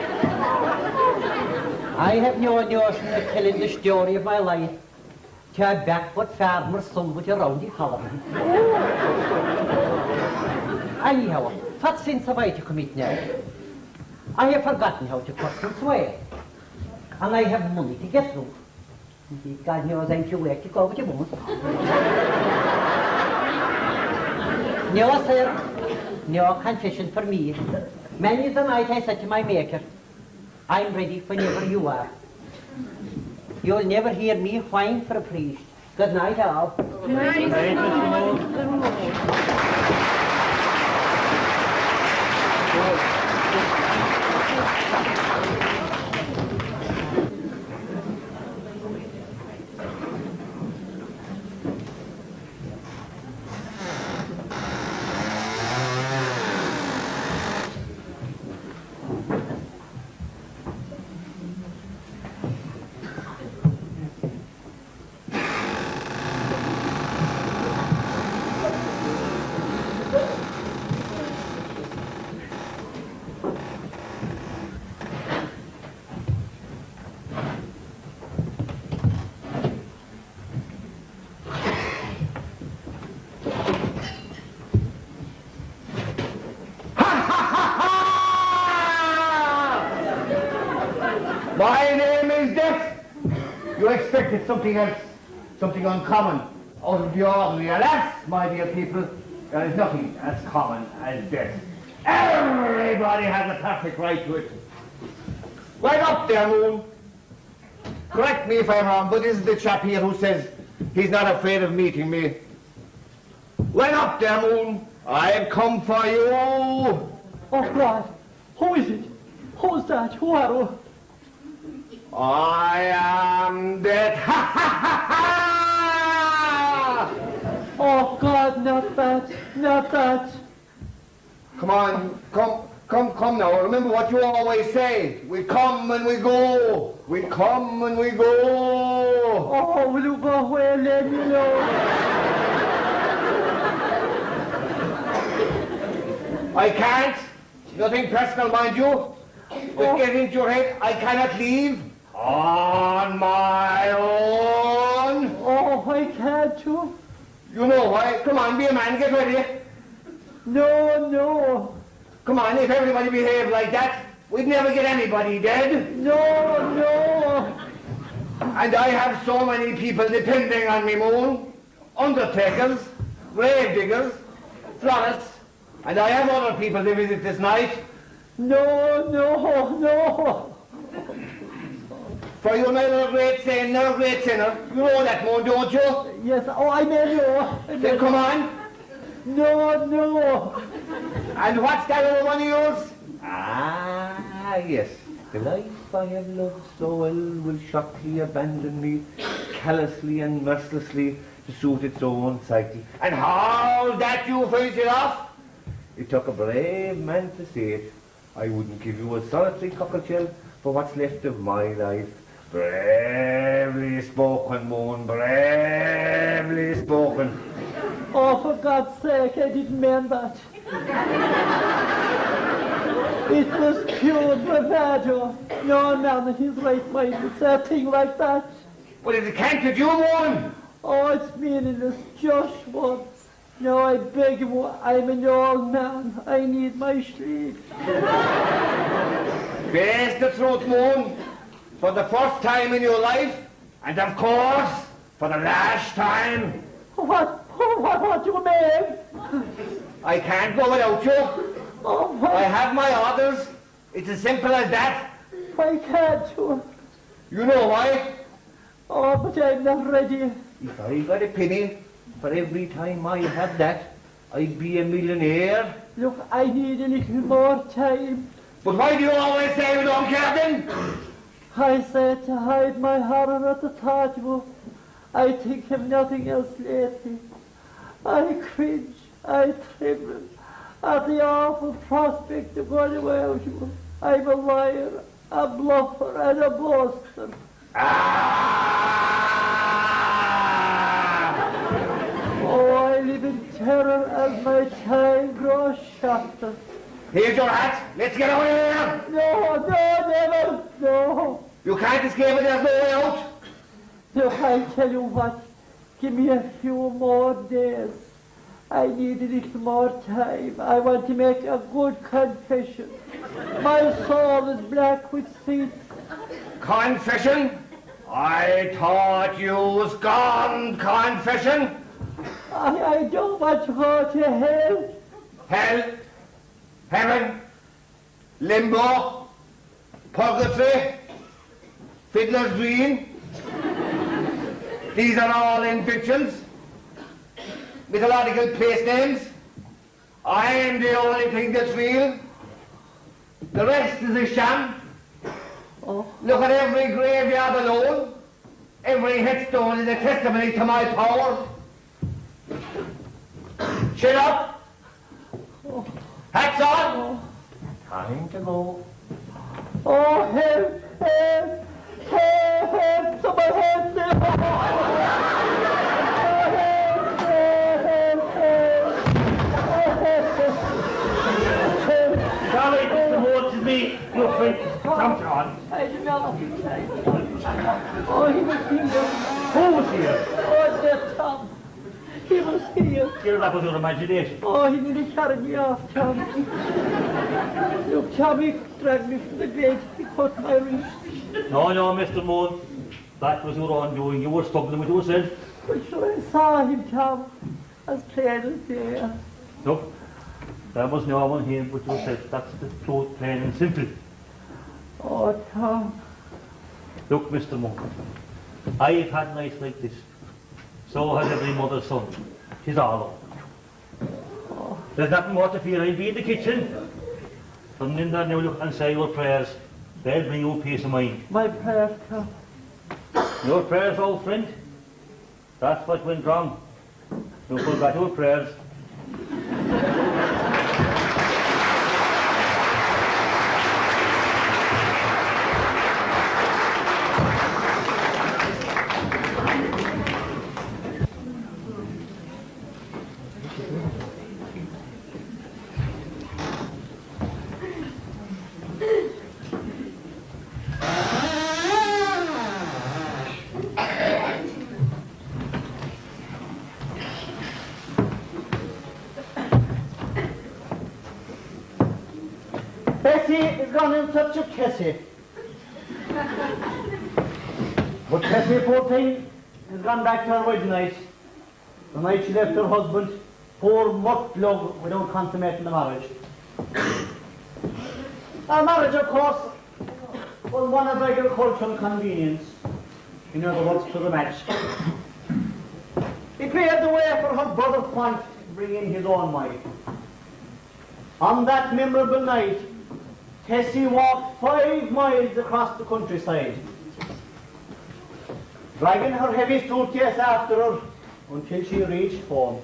I have no notion of telling the story of my life to a backwood farmer somewhere around the colony. Anyhow, what sense have I to commit now? I have forgotten how to cut and swear. And I have money to get through. Indeed, God knows I'm too weak to go with a woman. No, sir. No confession for me. Many the night I said to my maker, I'm ready whenever you are. You'll never hear me whine for a priest. Good night, all. Right, Mr. Moore. My name is Death. You expected something else, something uncommon, out of the ordinary. Alas, my dear people, there is nothing as common as death. Everybody has a perfect right to it. Right up there, Moon. Correct me if I'm wrong, but this is the chap here who says he's not afraid of meeting me. Right up there, Moon. I've come for you. Oh, God. Who is it? Who's that? Who are you? I am dead. Ha ha ha ha! Oh, God, not that. Not that. Come on, come now. Remember what you always say. We come and we go. We come and we go. Oh, will you go away and let me know? I can't. Nothing personal, mind you. Just get into your head. I cannot leave. On my own. Oh, I can't you? You know why. Come on, be a man. Get ready. No, no. Come on, if everybody behaved like that, we'd never get anybody dead. No, no. And I have so many people depending on me, Moon. Undertakers, grave diggers, florists, and I have other people to visit this night. No, no, no. For you're neither a great saint nor a great sinner. You know that, Moon, don't you? Yes, oh, I may know. Then come on. No, no. And what's that other one of yours? Ah, yes. The life I have loved so well will shortly abandon me, callously and mercilessly, to suit its own psyche. And how that you finish it off? It took a brave man to say it. I wouldn't give you a solitary cockle-shell for what's left of my life. Bravely spoken, Moon, bravely spoken. Oh, for God's sake, I didn't mean that. It was pure bravado. No man in his right mind would say a thing like that. But it can't do you, Moon. Oh, it's meaningless, just once. No, I beg you, I'm an old man. I need my sleep. Face the truth, Moon. For the first time in your life, and of course, for the last time. What you mean? I can't go without you. Oh, I have my orders. It's as simple as that. I can't to her. You know why? Oh, but I'm not ready. If I got a penny for every time I had that, I'd be a millionaire. Look, I need a little more time. But why do you always say you don't care then? I said to hide my horror at the thought of her. I think of nothing else lately. I cringe, I tremble at the awful prospect of going away out of her. I'm a liar, a bluffer, and a boaster. Oh, I live in terror as my time grows shorter. Here's your hat. Let's get out of here. No, never, no. You can't escape it. There's no way out. Look, I tell you what, give me a few more days. I need a little more time. I want to make a good confession. My soul is black with sin. Confession? I thought you was gone, confession. I don't want to go to hell. Hell, heaven, limbo, purgatory, fiddler's green. These are all inventions, mythological place names. I am the only thing that's real. The rest is a sham. Oh. Look at every graveyard alone. Every headstone is a testimony to my power. Chin up. Oh. Hats on. Oh. Time to go. Oh, help, help, help, help, someone help me. Charlie, the ward to me, your friend, come on. I do not say. Oh, he was here. Who was here? Oh, dear Tom. He was here. Here, that was your imagination. Oh, he nearly carried me off, Tom. Look, Tom, he dragged me from the gate. He cut my wrist. No, Mr. Moon. That was your own doing. You were struggling with yourself. But sure, I saw him, Tom, as plain as day. Look, there was no one here but yourself. That's the truth, plain and simple. Oh, Tom. Look, Mr. Moon, I've had nights like this. So has every mother's son. She's all over. There's nothing more to fear. I'll be in the kitchen. Come in there now, look, and say your prayers. They'll bring you peace of mind. My prayers, Tom. Your prayers, old friend. That's what went wrong. You forgot your prayers. Bessie is gone in search of Tessie. But Tessie, poor thing, has gone back to her wedding night. The night she left her husband, poor mutt love, without consummating the marriage. Our marriage, of course, was one of agricultural convenience. In other words, to the match. He cleared the way for her brother Quant to bring in his own wife. On that memorable night, Tessie walked 5 miles across the countryside, dragging her heavy suitcase after her until she reached home.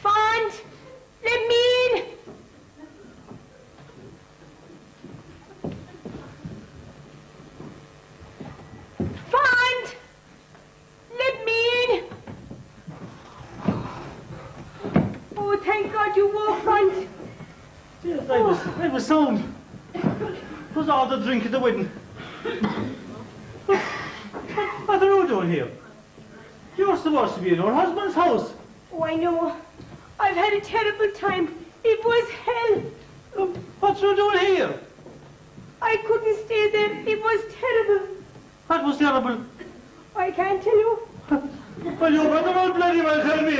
Fond, let me in. Fond, let me in. Oh, thank God you woke, Fond. Yes, I was sound. It was all the drink at the wedding. What are you doing here? You're supposed to be in your husband's house. Oh, I know. I've had a terrible time. It was hell. What's you doing here? I couldn't stay there. It was terrible. What was terrible? I can't tell you. Well, you better not bloody well tell me.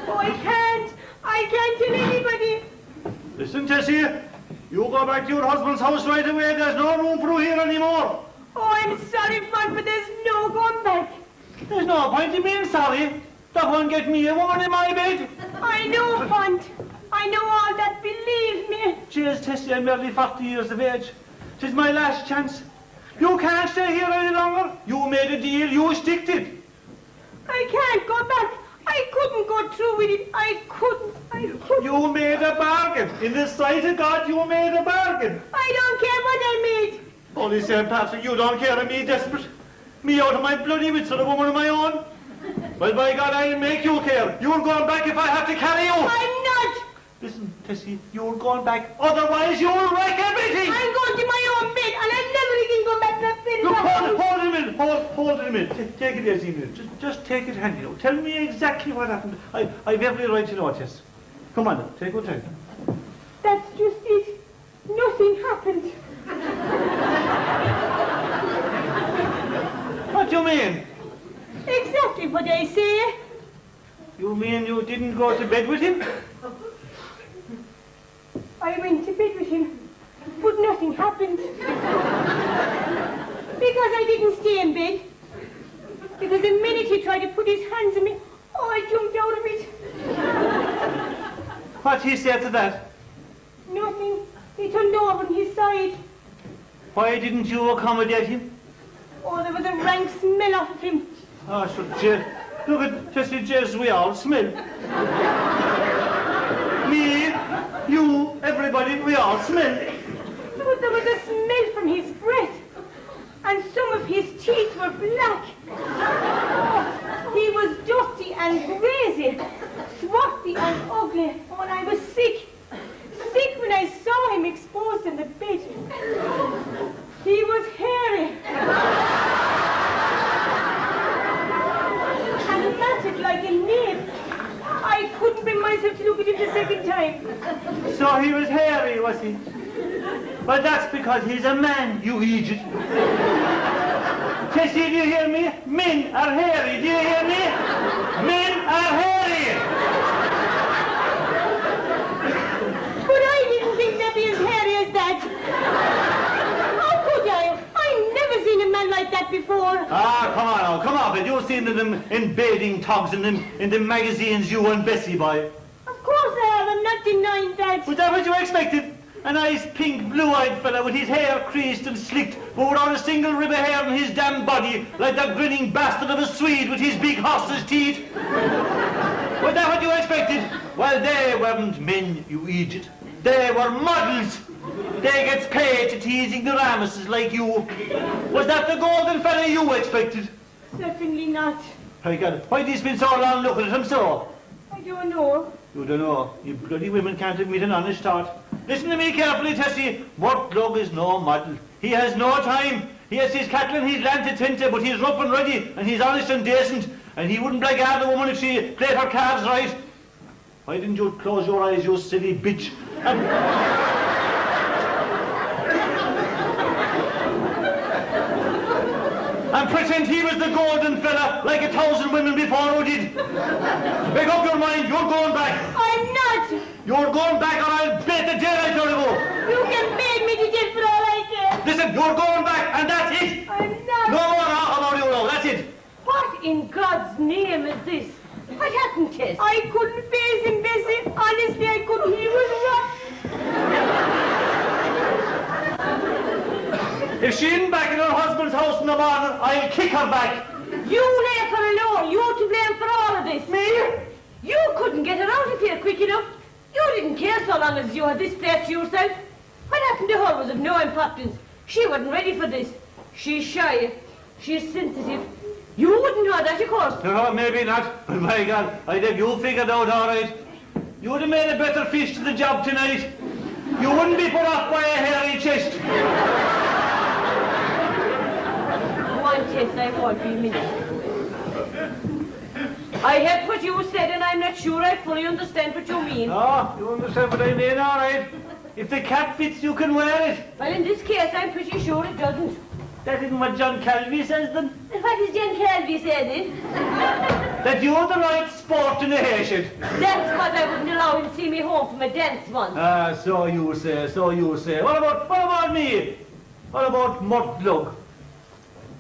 Oh, I can't. I can't tell anybody. Listen, Tessie, you go back to your husband's house right away. There's no room for you here anymore. Oh, I'm sorry, Fun, but there's no going back. There's no point in being sorry. That won't get me a woman in my bed. I know, Fun. I know all that, believe me. Cheers, Tessie, I'm nearly 40 years of age. 'Tis my last chance. You can't stay here any longer. You made a deal, you sticked it. I can't go back. I couldn't go through with it. I couldn't. You made a bargain. In the sight of God, you made a bargain. I don't care what I made. Holy St. Patrick, you don't care of me desperate. Me out of my bloody wits for a woman of my own. Well, by God, I'll make you care. You're going back if I have to carry you. I'm not. Listen, Tessie, you're going back. Otherwise, you'll wreck everything. I'm going to my own bed, and I'm never again going back to that bed. Look, hold it a minute. Hold it a minute. Take it easy a minute. Just take it handy now. Tell me exactly what happened. I've every right to know it, yes. Come on now, take your time. That's just it. Nothing happened. What do you mean? Exactly what I say. You mean you didn't go to bed with him? I went to bed with him, but nothing happened. Because I didn't stay in bed. Because the minute he tried to put his hands on me, oh, I jumped out of it. What he said to that? Nothing. He turned over on his side. Why didn't you accommodate him? Oh, there was a rank smell off of him. Oh, so look at Tessie, Jez, we all smell. Me, you, everybody, we all smell. But there was a smell from his breath. And some of his teeth were black. Oh, he was dusty and crazy, swarthy and ugly. Oh, and I was sick. Sick when I saw him exposed in the bed. He was hairy. And matted like a knave. I couldn't bring myself to look at him the second time. So he was hairy, was he? But that's because he's a man, you idiot. Tessie, do you hear me? Men are hairy, do you hear me? Men are hairy! But I didn't think they'd be as hairy as that. How could I? I've never seen a man like that before. Ah, come on now, come on, you've seen them in bathing togs in the magazines, you and Bessie, boy. Of course I have, I'm not denying that. Was that what you expected? A nice pink, blue-eyed fella with his hair creased and slicked, but without a single rib of hair on his damn body, like that grinning bastard of a Swede with his big horse's teeth. Was that what you expected? Well, they weren't men, you idiot. They were models. They gets paid to tease ignoramuses like you. Was that the golden fella you expected? Certainly not. My God, why do you spend so long looking at him so? I don't know. You don't know. You bloody women can't admit an honest thought. Listen to me carefully, Tessie. Worklow is no model. He has no time. He has his cattle and his land to tend to, but he's rough and ready, and he's honest and decent, and he wouldn't blackguard a woman if she played her cards right. Why didn't you close your eyes, you silly bitch? And pretend he was the golden fella, like 1,000 women before who did. Make up your mind, you're going back. I'm not. You're going back or I'll bet the jail I tell you. You can beg me to get for all I care. Listen, you're going back, and that's it. I'm not. No more talk about you now, that's it. What in God's name is this? What happened, Tess? I couldn't face him, Bessie. Honestly, I couldn't. He was rough. If she isn't back in her husband's house in the morning, I'll kick her back. You left her alone. You're to blame for all of this. Me? You couldn't get her out of here quick enough. You didn't care so long as you had this place to yourself. What happened to her was of no importance. She wasn't ready for this. She's shy. She's sensitive. You wouldn't know that, of course. No, maybe not. But my God, I'd have you figured out all right. You would have made a better fish to the job tonight. You wouldn't be put off by a hairy chest. One Tess, I won't be a minute. I heard what you said and I'm not sure I fully understand what you mean. Oh, you understand what I mean, all right. If the cap fits, you can wear it. Well, in this case, I'm pretty sure it doesn't. That isn't what John Calvi says, then. And what is Jen Calvi said then? That you're the right sport in the hayship. That's what I wouldn't allow him to see me home from a dance once. Ah, so you say, so you say. What about me? What about Mudlug?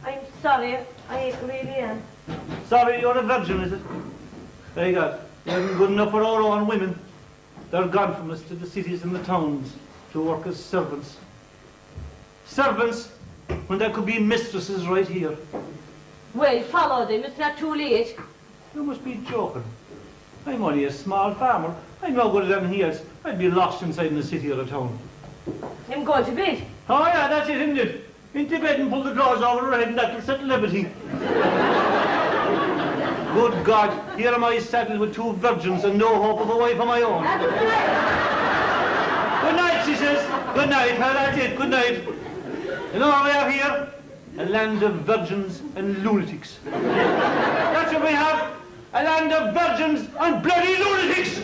I'm sorry, I really am. Sorry, you're a virgin, is it? Very good. You haven't good enough for our own women. They're gone from us to the cities and the towns to work as servants. Servants, when there could be mistresses right here. Well, follow them, it's not too late. You must be joking. I'm only a small farmer. I'm no good at anything else. I'd be lost inside in the city or the town. I'm going to bed. Oh yeah, that's it, isn't it? Into bed and pull the drawers over her head and that'll settle everything. Good God, here am I saddled with two virgins and no hope of a wife of my own. Good night, she says. Good night, well, that's it, good night. You know what we have here? A land of virgins and lunatics. That's what we have. A land of virgins and bloody lunatics.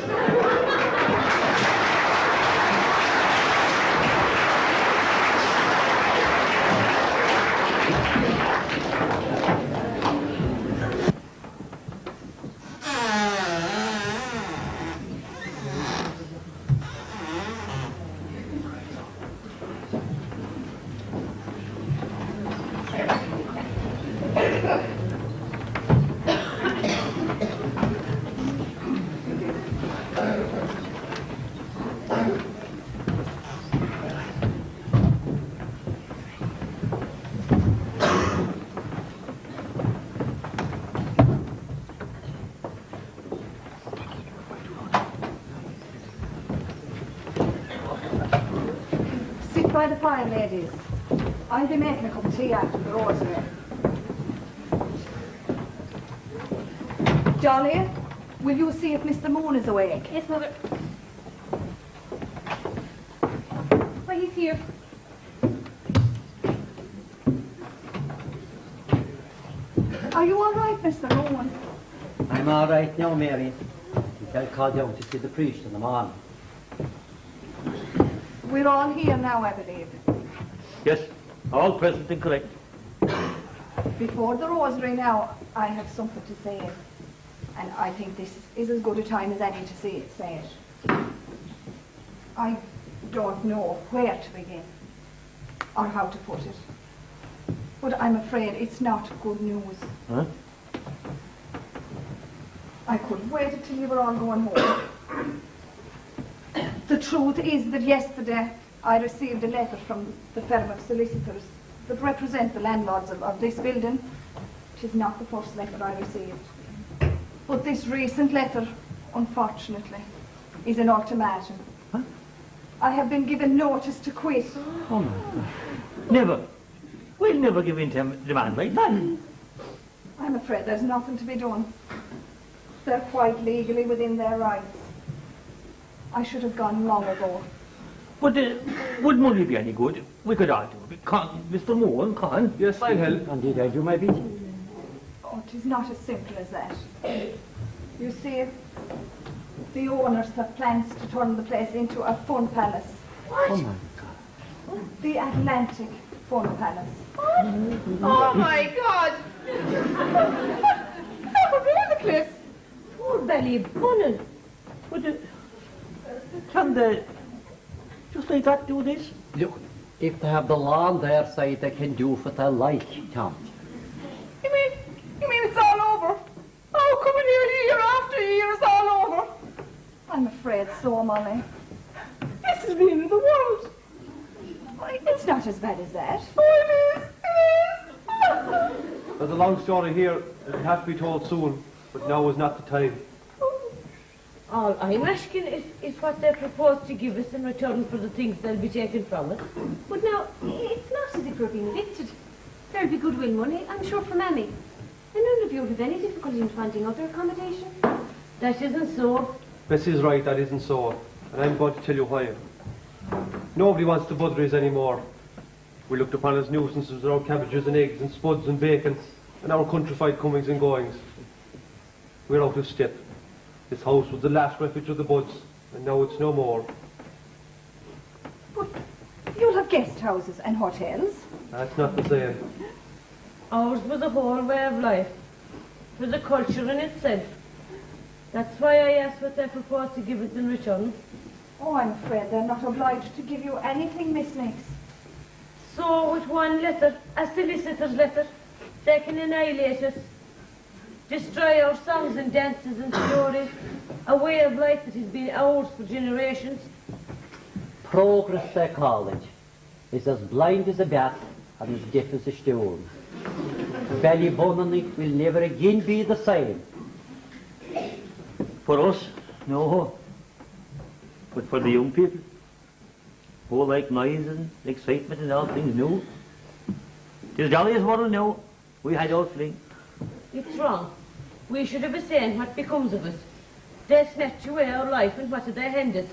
Sit by the fire, ladies. I'll be making a cup of tea after the rosary. Jolly, will you see if Mr. Moon is awake? Yes, Mother. Why, he's here. Are you all right, Mr. Moon? I'm all right now, Mary. I think I'll call down to see the priest in the morning. We're all here now, I believe. Yes, all present and correct. Before the rosary now, I have something to say. And I think this is as good a time as any to say it. I don't know where to begin or how to put it. But I'm afraid it's not good news. Huh? I couldn't wait until you were all going home. The truth is that yesterday I received a letter from the firm of solicitors that represent the landlords of this building. It is not the first letter I received. But this recent letter, unfortunately, is an ultimatum. Huh? I have been given notice to quit. Oh my God. Never. We'll never give in to a demand like that. I'm afraid there's nothing to be done. They're quite legally within their rights. I should have gone long ago. But would money be any good? We could all do it. Can't, Mr. Moore, can't? Yes, I'll help. Indeed, I'll do my bit. Oh, it is not as simple as that. You see, the owners have plans to turn the place into a fun palace. Oh my God. The Atlantic Fun Palace. Oh my God! How ridiculous! Poor Ballybunion. But can they just like that do this? Look, if they have the law on their side, they can do what they like, Tom. You mean it's all over? Oh, coming here year after year, it's all over. I'm afraid so, Molly. This is the end of the world. Why, it's not as bad as that. Oh, it is. There's a long story here. It'll have to be told soon, but now is not the time. All I'm asking is what they propose to give us in return for the things they'll be taking from us. But now, it's not as if we're being evicted. There'll be goodwill money, I'm sure, for Mammy. And none of you have any difficulty in finding other accommodation. That isn't so. Bessie's right, that isn't so. And I'm going to tell you why. Nobody wants the Budries anymore. We looked upon as nuisances with our cabbages and eggs and spuds and bacon and our countrified comings and goings. we're out of step. This house was the last refuge of the Buds, and now it's no more. But you'll have guest houses and hotels. That's not the same. Ours was a whole way of life. It was a culture in itself. That's why I asked what they proposed to give us in return. Oh, I'm afraid they're not obliged to give you anything, Miss Nix. So with one letter, a solicitor's letter, they can annihilate us, destroy our songs and dances and stories, a way of life that has been ours for generations. Progress, they call it, is as blind as a bat and as deaf as a stone. Ballybunion will never again be the same. For us, no. But for the young people, who like noise and excitement and all things new, 'tis jolly as world now. We had our fling. It's wrong. We should have a saying what becomes of us. They snatch away our life and what do they hand us?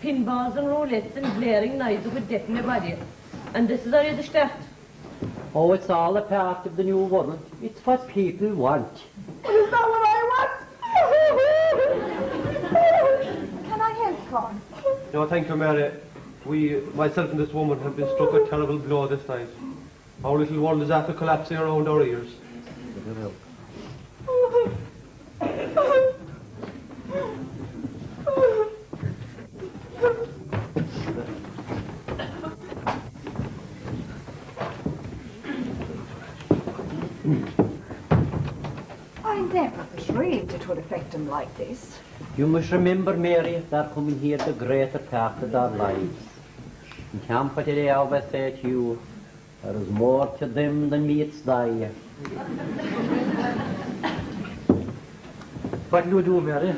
Pinballs and roulettes and blaring knives that would deafen the body. And this is only the start. Oh, it's all a part of the new world. It's what people want. Is that what I want? Can I help, Con? No, thank you, Mary. Myself and this woman, have been struck a terrible blow this night. Our little world is after collapsing around our ears. I never dreamed it would affect him like this. You must remember, Mary, they're coming here the greater part of their lives. In camp, what did I always say to you? There is more to them than meets thy. What do you do, Mary?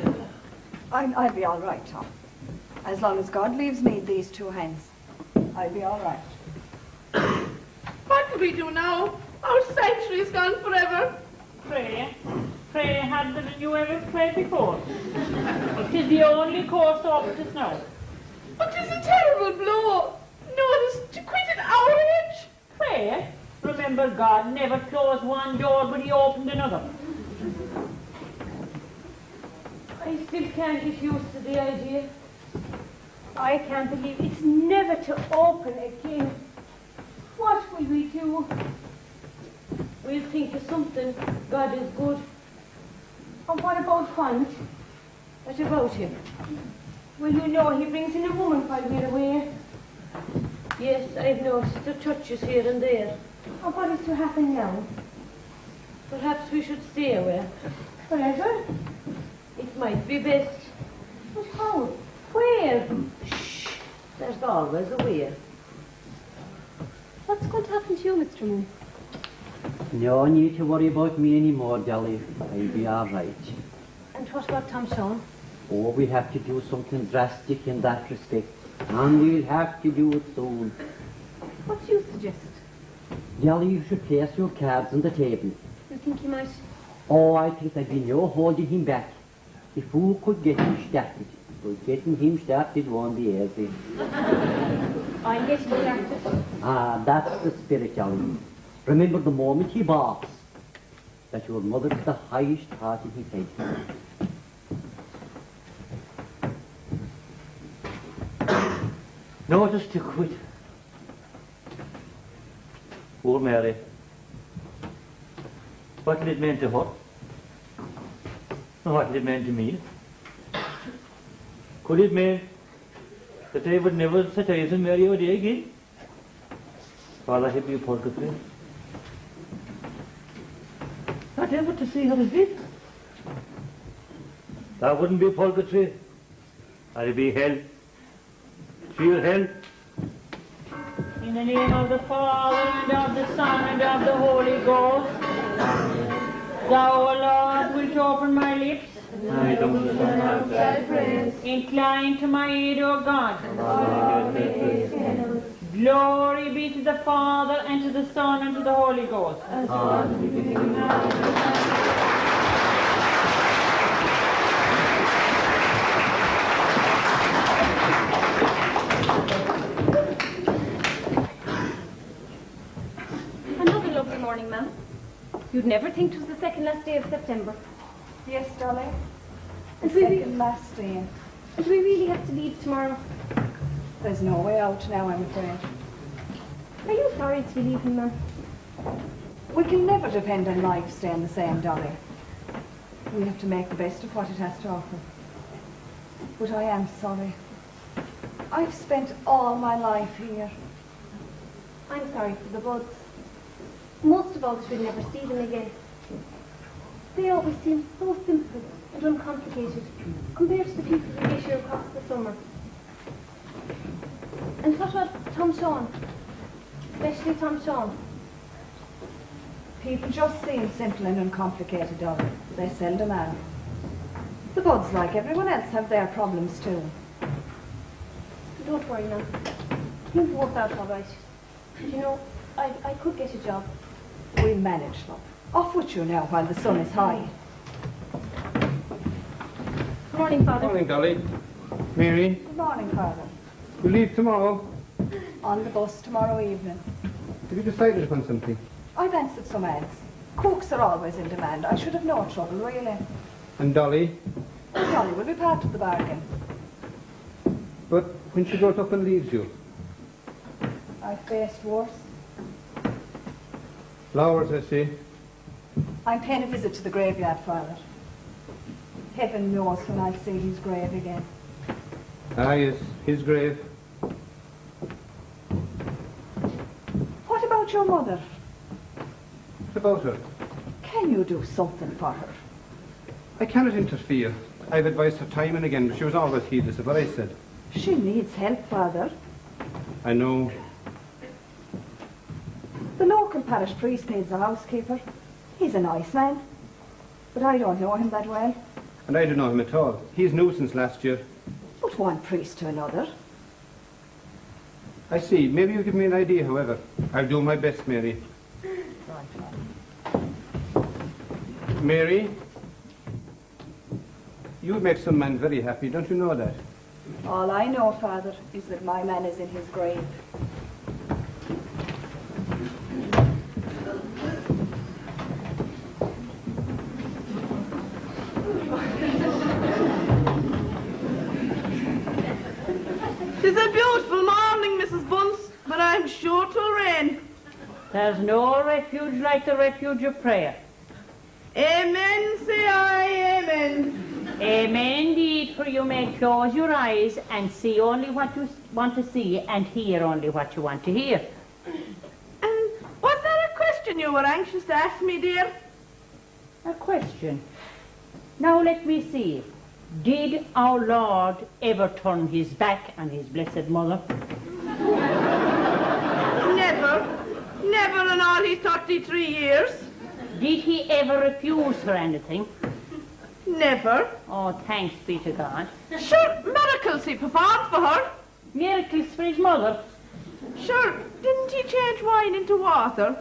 I'll be all right, Tom. As long as God leaves me these two hands, I'll be all right. What do we do now? Our sanctuary's gone forever. Pray. Pray harder than you ever prayed before. It is the only course open to now. But 'tis a terrible blow. Notice to quit at our age. Pray. Remember, God never closed one door, but he opened another. I still can't get used to the idea. I can't believe it's never to open again. What will we do? We'll think of something. God is good. And what about Punch? What about him? Well, you know he brings in a woman while we're away. Yes, I've noticed the touches here and there. And what is to happen now? Perhaps we should stay away. Forever? It might be best. But how? Where? Shh. There's always a way. What's going to happen to you, Mr. Moon? No need to worry about me anymore, Dolly. I'll be all right. And what about Tom Sean? Oh, we have to do something drastic in that respect. And we'll have to do it soon. What do you suggest? Dolly, you should place your cards on the table. You think he might? Oh, I think there'd be no holding him back. If who could get him started, but getting him started won't be easy. I'll get him started. Ah, that's the spirit, Dolly. Remember the moment he barks, that your mother is the highest heart in his head. Notice to quit. Poor Mary. What did it mean to her? And what did it mean to me? Could it mean that I would never set eyes on Mary O'Day again? Father had be purgatory. Not ever to see her again. That wouldn't be purgatory. That'd be hell. Sheer hell. In the name of the Father, and of the Son, and of the Holy Ghost. Thou, O Lord, wilt open my lips. I don't Incline to my aid, O God. Glory be to the Father, and to the Son, and to the Holy Ghost. Another lovely morning, ma'am. You'd never think 'twas the second last day of September. Yes, Dolly. The And we, second last day. and we really have to leave tomorrow. There's no way out now, I'm afraid. Are you sorry to be leaving, Mum? We can never depend on life staying the same, Dolly. We have to make the best of what it has to offer. But I am sorry. I've spent all my life here. I'm sorry for the Buds. Most of all, that we'll never see them again. They always seem so simple and uncomplicated compared to the people we meet here across the summer. And what about Tom Sean? Especially Tom Sean. People just seem simple and uncomplicated, Dolly. They seldom are. The Buds, like everyone else, have their problems too. Don't worry now. You'll work out all right. You know, I could get a job. We'll manage, love. Off with you now while the sun is high. Good morning, Father. Morning, Dolly. Mary, Good morning, Father. you leave tomorrow. On the bus tomorrow evening. Have you decided upon something? I've answered some ads. Cooks are always in demand. I should have no trouble, really. And Dolly? Dolly will be part of the bargain. But when she goes up and leaves you? I've faced worse. Flowers, I see. I'm paying a visit to the graveyard, Father. Heaven knows when I'll see his grave again. Ah, yes, his grave. What about your mother? What about her? Can you do something for her? I cannot interfere. I've advised her time and again, but she was always heedless of what I said. She needs help, Father. I know. The local parish priest needs a housekeeper. He's a nice man, but I don't know him that well. And I don't know him at all. He's new since last year. But one priest to another. I see. Maybe you give me an idea, however. I'll do my best, Mary. Mary, you would make some man very happy, don't you know that? All I know, Father, is that my man is in his grave. Tis a beautiful morning, Mrs. Bunce, but I'm sure 'twill rain. There's no refuge like the refuge of prayer. Amen, say I, amen. Amen indeed, for you may close your eyes and see only what you want to see and hear only what you want to hear. And was there a question you were anxious to ask me, dear? A question. Now let me see. Did our Lord ever turn his back on his blessed mother? Never in all his 33 years. Did he ever refuse her anything? Never. Oh, thanks be to God. Sure, miracles he performed for her. Miracles for his mother. Sure, didn't he change wine into water?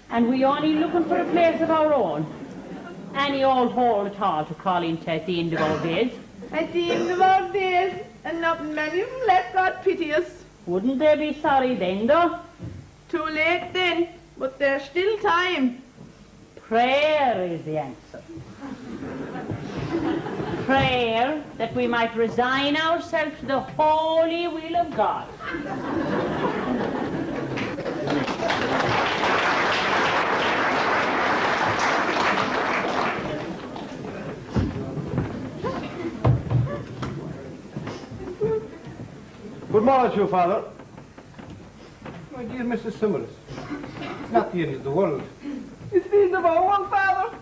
And we only looking for a place of our own. Any old hole at all to call into at the end of our days. At the end of our days, and not many of them left, God pity us. Wouldn't they be sorry then, though? Too late then, but there's still time. Prayer is the answer. Prayer that we might resign ourselves to the holy will of God. Good morning to you, Father. My dear Mrs. Summers, it's not the end of the world. It's the end of our world, Father.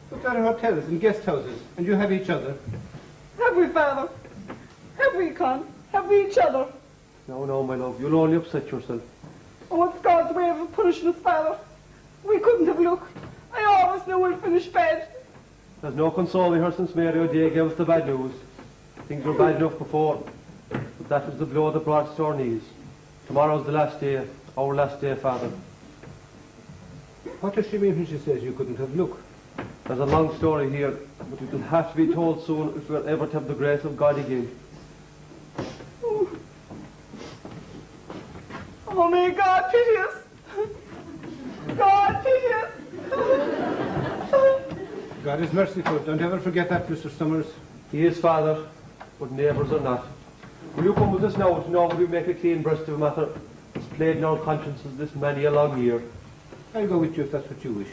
But there are hotels and guest houses, and you have each other. Have we, Father? Have we, Con? Have we each other? No, my love, you'll only upset yourself. Oh, it's God's way of punishing us, Father. We couldn't have looked. I always knew we'd finish bad. There's no consoling her since Mary O'Day gave us the bad news. Things were bad enough before, but that was the blow that brought us to our knees. Tomorrow's the last day, our last day, Father. What does she mean when she says you couldn't have looked? There's a long story here, but it will have to be told soon if we're ever to have the grace of God again. Oh, may God pity us. God pity us. God is merciful. Don't ever forget that, Mr. Summers. He is, Father, but neighbours are not. Will you come with us now to know how we make a clean breast of a matter that's played in our consciences this many a long year? I'll go with you if that's what you wish.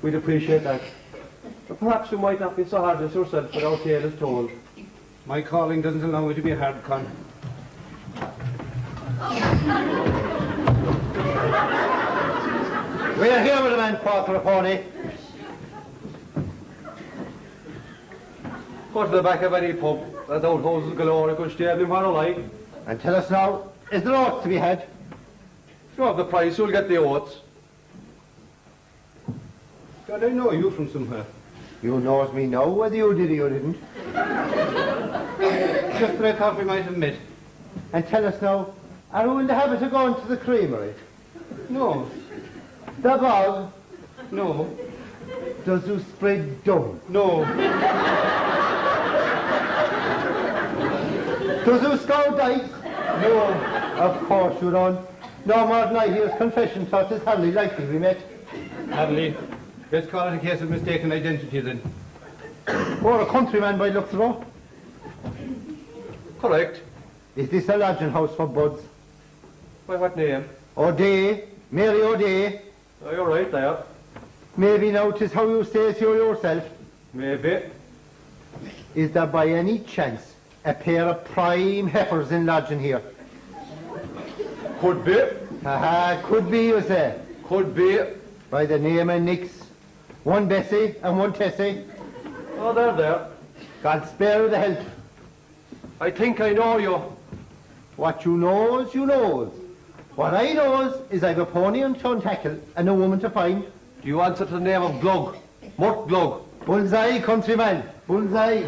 We'd appreciate that. But perhaps you might not be so hard as yourself when our tale is told. My calling doesn't allow me to be a hard con. We are here with a man quarter a pony. Go to the back of any pub. That old houses galore, I could stable him for a life. And tell us now, is there oats to be had? If you have the price, you'll get the oats. God, I know you from somewhere. You knows me now, whether you did or you didn't. Just that I thought we might have met. And tell us now, are you in the habit of going to the creamery? No. The bog? No. Does you spread dung? No. Does you scour dice? No. Of course you don't. No more than I hear confession thought is hardly likely we met. Hardly. Let's call it a case of mistaken identity then. Or a countryman by looks of. Correct. Is this a lodging house for Buds? By what name? O'Day, Mary O'Day. Oh, you're right there. Maybe now 'tis how you say so yourself. Maybe. Is there by any chance a pair of prime heifers in lodging here? Could be. Aha, could be, you say. Could be. By the name of Nix. One Bessie and one Tessie. Oh, they're there. God spare you the health. I think I know you. What you knows, you knows. What I knows is I've a pony and ton tackle and a woman to find. Do you answer to the name of Glug? Mort Glug? Bullseye, countryman. Bullseye.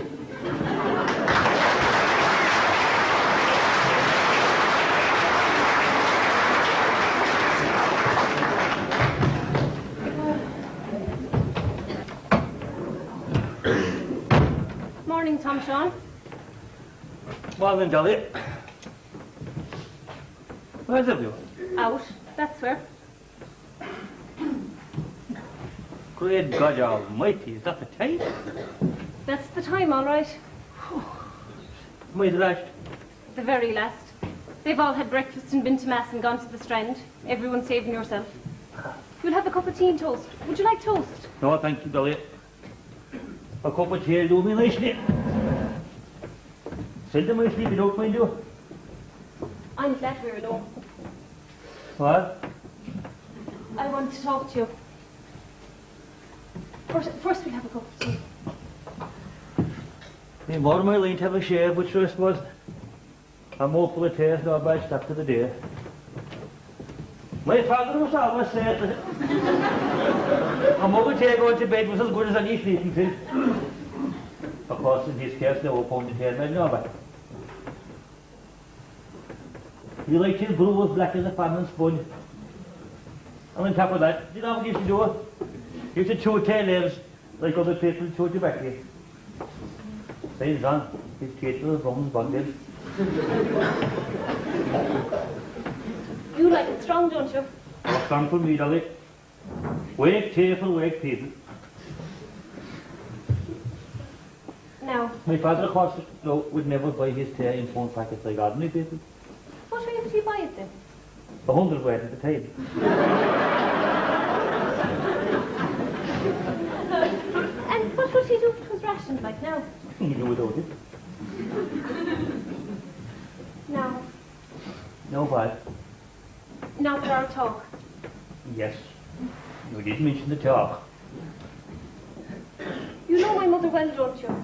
Morning, Tom Sean. Morning, Dolly. Where's everyone? Out. That's where. Great God Almighty, is that the time? That's the time, all right. My last. The very last. They've all had breakfast and been to mass and gone to the Strand. Everyone saving yourself. You'll have a cup of tea and toast. Would you like toast? No, thank you, Dolly. A cup of tea will do me nicely. Seldom I sleep without mind you. I'm glad we're alone. What? I want to talk to you. First we'll have a cup of tea. Me more my line to have a shave, which I suppose I'm more full of taste nor bad start to the day. My father was always saying that a mother tea going to bed was as good as any sleeping pill. Of course, in this case, they were ponytail men, no, but you like his brew was black as a fan and sponge. And on top of that, you know what you used to do? You used to chew tail ends like other people chew tobacco. Says on, his teeth were bones bundled. You like it strong, don't you? What's done for me, Dolly? Wake tearful, wake people. Now, My father, of course, no, would never buy his tea in phone packets like ordinary people. what way did you buy it then? 100 weight at the time. And what would he do if it was rationed like now? You do without it. Now, No what? now for our talk. Yes. You did mention the talk. You know my mother well, don't you?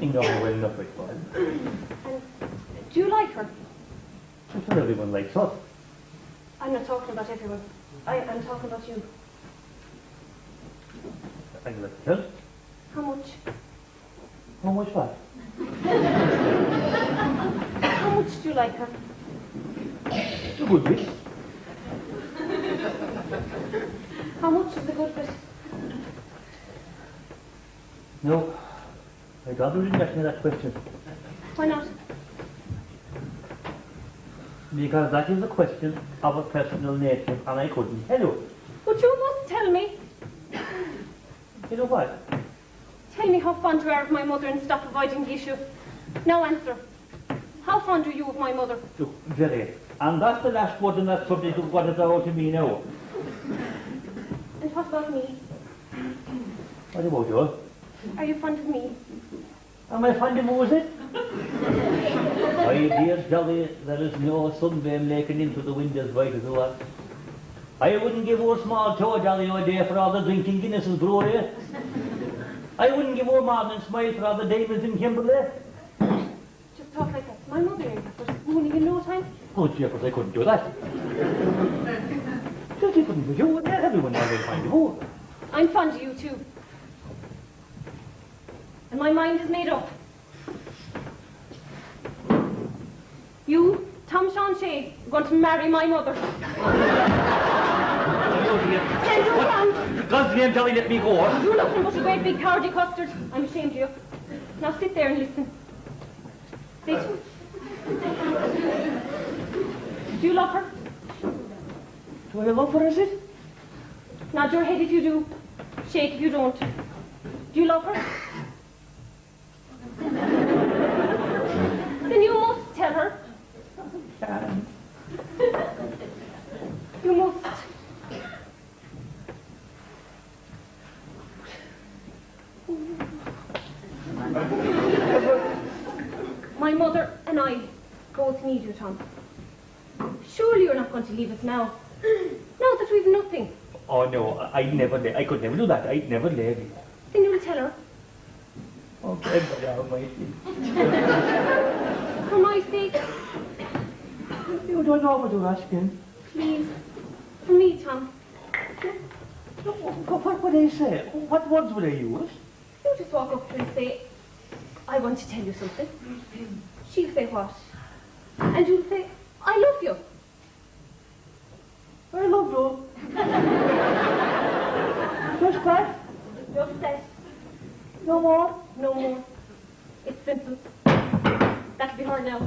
You know well enough, I suppose. And do you like her? That's what everyone likes us. I'm not talking about everyone. I'm talking about you. I like to tell. How much? How much what? How much do you like her? A good bit. How much is the good bit? No. I'd rather you didn't ask me that question. Why not? Because that is a question of a personal nature and I couldn't tell you. But you must tell me. You know what? Tell me how fond you are of my mother and stop avoiding the issue. Now answer. How fond are you of my mother? Look, very. And that's the last word on that subject of what it's all to me now. And what about me? What about you? Are you fond of me? Am I fond of you, is it? My dear Jolly, there is no sunbeam laking into the windows right as well. I wouldn't give her small toe, Jolly, no day for all the drinking Guinnesses brewery. I wouldn't give her more than smile for all the diamonds in Kimberley. Just talk like that. My mother ain't for spooning in no time. Oh, jeepers, I couldn't do that. Just you couldn't do you. Everyone knows I'm fond of you. I'm fond of you too. And my mind is made up. You, Tom Sean Shea, are going to marry my mother. God's name, Jolly, let me go. You're nothing but a great big cowardy custard. I'm ashamed of you. Now sit there and listen. Sit. Do you love her? Do I love her, is it? Nod your head if you do. Shake if you don't. Do you love her? Then you must tell her. You must. My mother and I both need you, Tom. Surely you're not going to leave us now. Now that we've nothing. Oh, no, I could never do that. I'd never leave you. Then you'll tell her. Okay, but almighty. For my sake. You don't know what you're asking. Please. For me, Tom. What would I say? What words would I use? You just walk up to her and say, I want to tell you something. She'll say what? And you'll say, I love you. I love you. Just that? Just that. No more? No more. It's simple. That'll be her now.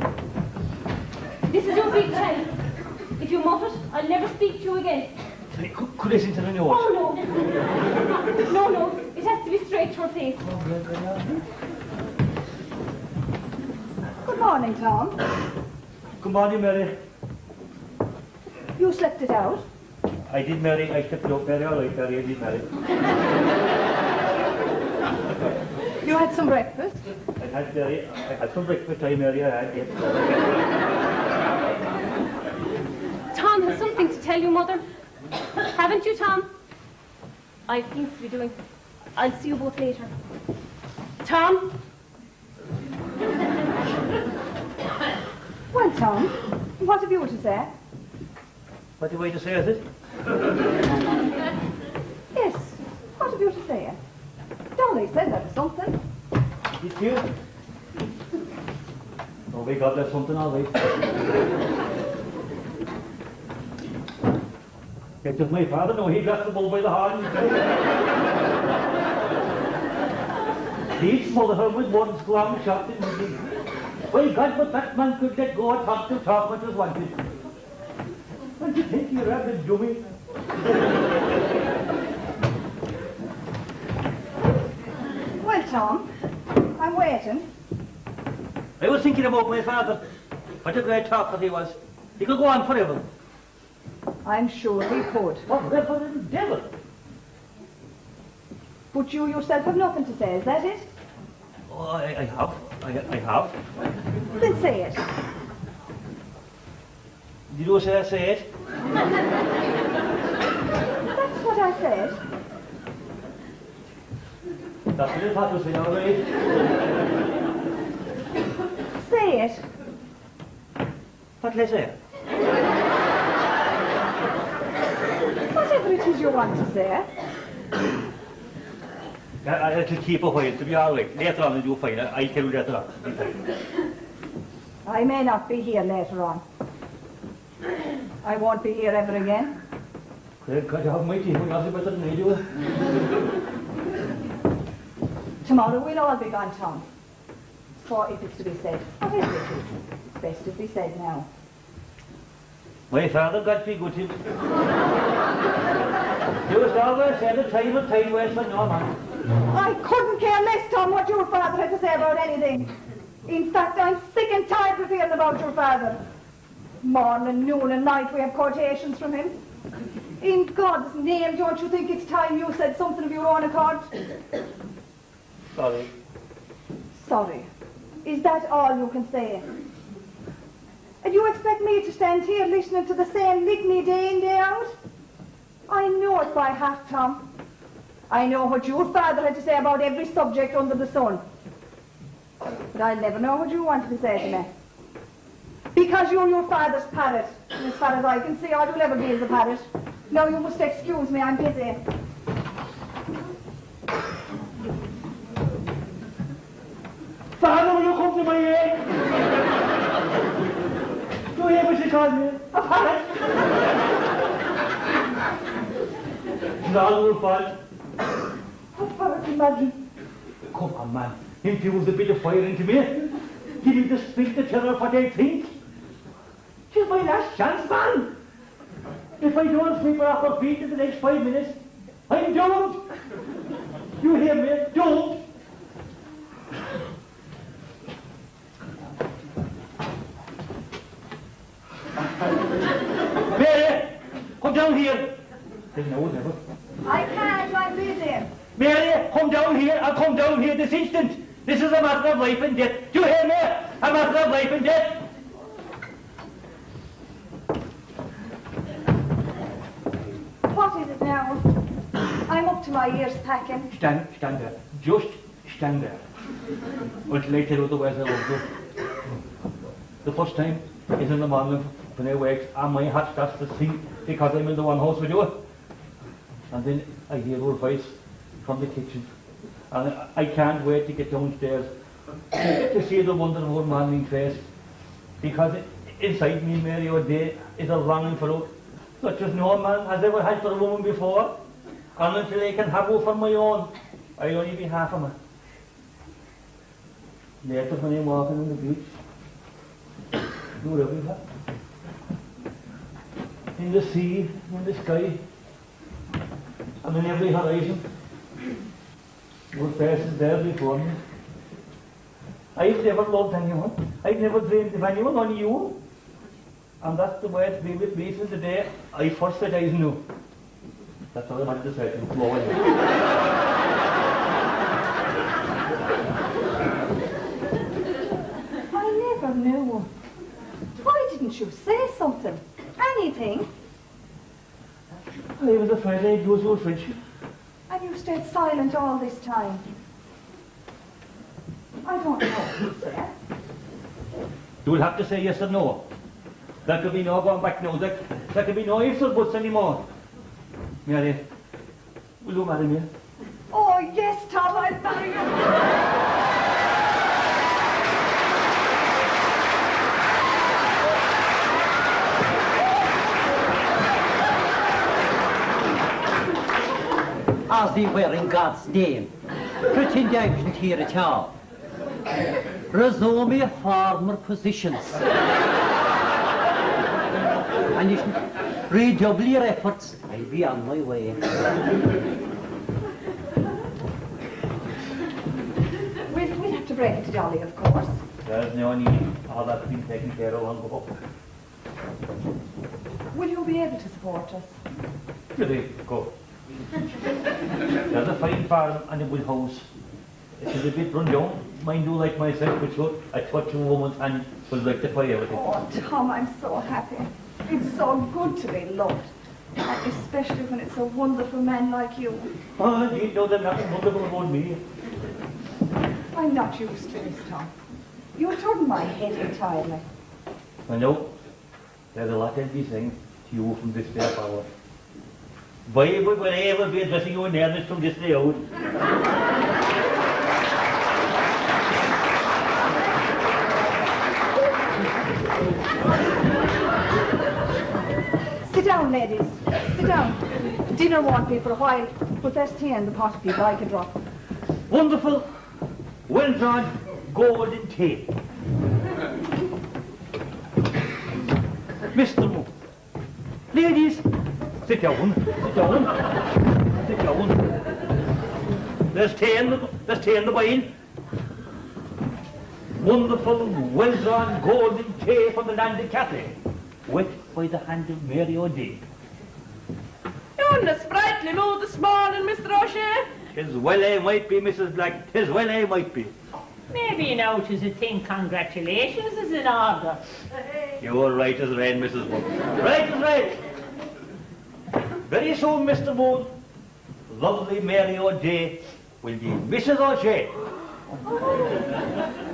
This is your big chance. If you muff it, I'll never speak to you again. Could I listen to the news? Oh, no. No. It has to be straight to her face. Good morning, Tom. Good morning, Mary. You slept it out. I did, Mary. I stepped up, Mary. All right, Mary. I did, Mary. You had some breakfast. I had some breakfast, Mary. I had, yes. Tom has something to tell you, Mother. Haven't you, Tom? I've things to be doing. I'll see you both later. Tom? Well, Tom, what have you to say? What do you want to say, is it? Yes, what have you to say? Dolly said there was something. Did you? Oh, we got there something, all right. It was my father, no, he got the bull by the horn. He smothered her with one scrum shot in the knee. Well, God, but that man could let go and talk what was wanted. Don't you think you're rather dummy? Well, Tom, I'm waiting. I was thinking about my father. What a great talker he was. He could go on forever. I'm sure he could. What reverend devil? But you yourself have nothing to say, is that it? Oh, I have. I have. Then say it. Did you say I say it? That's what I said. That's what I thought you said, all right. Say it. What did I say? Whatever it is you want to say. I'll keep a while to be all right. Later on, you'll find it. I'll tell you later on. I may not be here later on. I won't be here ever again. God almighty, who knows better than I do? Tomorrow we'll all be gone, Tom. So if it's to be said, whatever it is, it's best to be said now. My father got me good him. You always said the time and time waits for no man. I couldn't care less, Tom, what your father had to say about anything. In fact, I'm sick and tired of hearing about your father. Morning, noon and night we have quotations from him. In God's name, don't you think it's time you said something of your own accord? Sorry. Sorry. Is that all you can say? And you expect me to stand here listening to the same litany day in, day out? I know it by heart, Tom. I know what your father had to say about every subject under the sun. But I'll never know what you wanted to say to me. Because you're your father's parrot. And as far as I can see, all you'll ever be is a parrot. Now you must excuse me, I'm busy. Father, will you come to my aid? Do you hear what she called me? A parrot? It's all your fault. What parrot, imagine? Come on, man. Infuse a bit of fire into me. Give me to speak to tell her what I think. She's my last chance, man. If I don't sweep her off her feet in the next 5 minutes, I'm doomed. You hear me? Doomed. Mary, come down here. No, never. I can't, I'm busy. Mary, come down here. I'll come down here this instant. This is a matter of life and death. Do you hear me? A matter of life and death. What is it now? I'm up to my ears packing. Stand there. Just stand there. Until I tell you the words I want to. The first time is in the morning when I wake and my heart starts to sing because I'm in the one house with you. And then I hear your voice from the kitchen. And I can't wait to get downstairs to see the wonderful morning face. Because inside me, Mary O'Day, is a longing for her, such as no man has ever had for a woman before. And until I can have her for my own, I'll only be half a man. Later when I'm walking on the beach, wherever you have, in the sea, in the sky, and in every horizon, your face is there before me. I've never loved anyone. I've never dreamed of anyone, only you. And that's the way it's been with me since the day I first said I knew. That's all I had to say to you. I never knew. Why didn't you say something? Anything? I was afraid I'd lose your friendship. And you stayed silent all this time. I don't know what you said. You will have to say yes or no. There could be no going back now. There could be no ifs or buts anymore. Mary, will you marry me? Oh, yes, Tom, I'll marry you. As they were in God's name, pretend I wasn't here at all. Resume your former positions. And you should redouble your efforts. I'll be on my way. We'll have to break it to Dolly, of course. There's no need. All that's been taken care of long ago. Will you be able to support us? Today, go. There's a fine farm and a good house. It is a bit run down. Mind you, like myself, which a touch of a woman's hand will rectify everything. Oh, Tom, I'm so happy. It's so good to be loved. And especially when it's a wonderful man like you. Oh, you know there's nothing wonderful about me. I'm not used to this, Tom. You turned my head entirely. I know. There's a lot I'll be saying to you from this day forward. Why would I ever be addressing you in earnest from this day out? Sit down, ladies. Sit down. Dinner won't be for a while, but there's tea in the pot if you'd like a drop. Wonderful, well drawn, golden tea. Mr. Moore. Ladies, Sit down. Sit down. Sit down. There's tea in the wine. Wonderful, well-drawn, golden tea from the land of Cathay. Wet by the hand of Mary O'Day. You're in a sprightly mood this morning, Mr. O'Shea. 'Tis well I might be, Mrs. Black. 'Tis well I might be. Maybe now 'tis a thing congratulations is in order. You're right as rain, Mrs. Wood. Right as rain. Very soon, Mr. Wood, lovely Mary O'Day will be Mrs. O'Shea.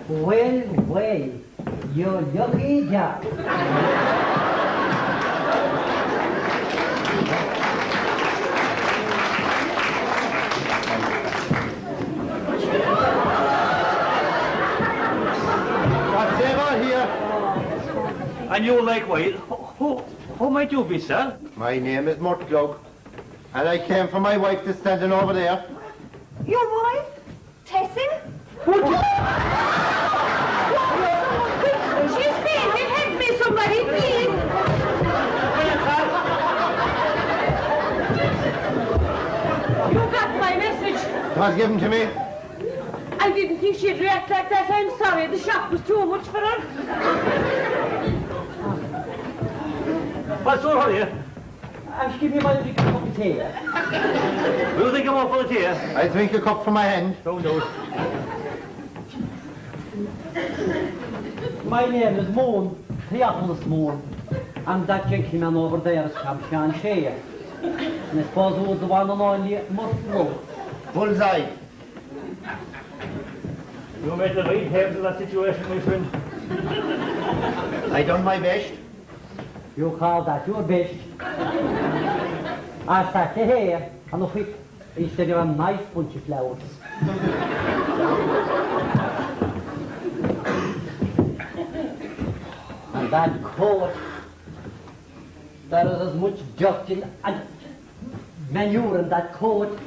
Well, you're lucky, Jack. What's ever here? And you likewise. Who might you be, sir? My name is Murtglug, and I came for my wife that's standing over there. Your wife? Tessin? She's fainted. Help me, somebody, please. You got my message. It was given to me. I didn't think she'd react like that. I'm sorry. The shock was too much for her. What's the matter here? I'll give you my little cup of tea. You think I'm off for the tea? I drink a cup from my hand. Who knows? My name is Moon, Theophilus Moon, and that gentleman over there is Captain Shea. And I suppose who's the one and only Murtglug. Bullseye. You made the right handle that situation, my friend. I done my best. You call that your best? I sat here on the whip instead of a nice bunch of flowers. And that coat, there is as much dirt and manure in that coat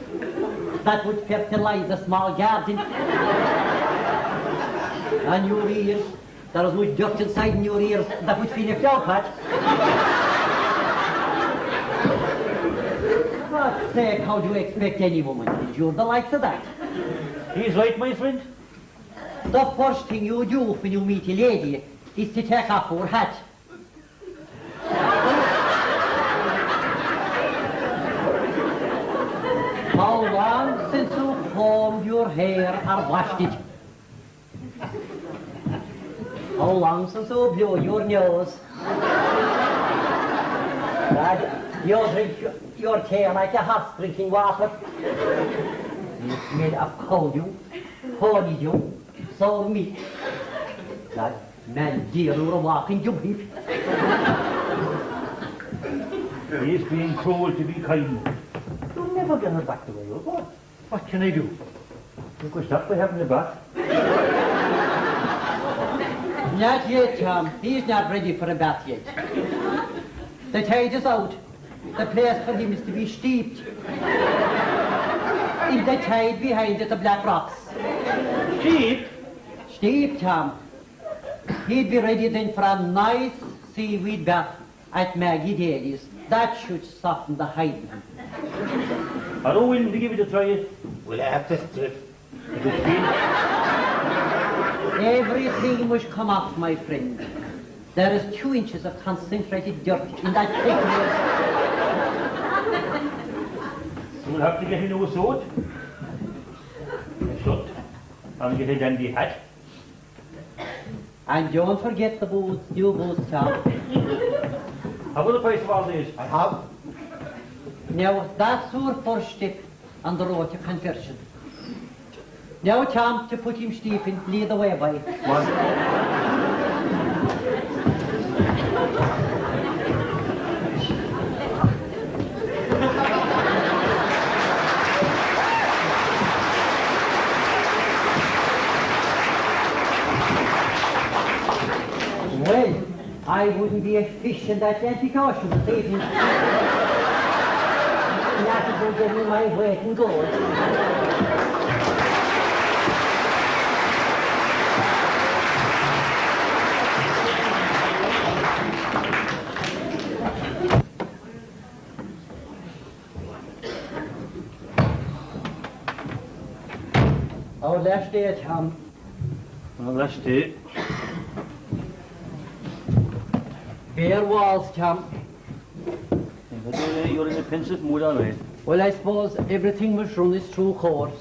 that would fertilize a small garden. And your ears, there is much dirt inside in your ears that would fill a flower pot. God's sake, how do you expect any woman to endure the likes of that? He's right, my friend. The first thing you do when you meet a lady is to take off her hat. How long since you combed your hair or washed it? How long since you blew your nose? Lad, you drink your tea like a horse drinking water. It's made of cow dew, honeydew, sour meat. Lad, man, dear, you're a walking jump heap. He's being cruel to be kind. You'll never get her back the way you go. What can I do? You could stop by having her back. Not yet, Tom. He's not ready for a bath yet. The tide is out. The place for him is to be steeped in the tide behind the black rocks. Steve? Steep, Tom. He'd be ready then for a nice seaweed bath at Maggie Daly's. That should soften the hiding. Are you willing to give it a try? Will I have to strip? Everything must come off, my friend. There is 2 inches of concentrated dirt in that thick You'll have to get a new suit, a shirt, and get a dandy hat. And don't forget the boots, new boots, Tom. How about the price of all these? I have. Now, that's our first step on the road to conversion. Now, Tom, to put him steep and lead the way by. Well, I wouldn't be a fish in the Atlantic Ocean this evening. Not to go give me my weight in gold. Our last day, Tom. Well, last day. Bare walls, Tom. You're in a pensive mood, all right. Well, I suppose everything must run its true course,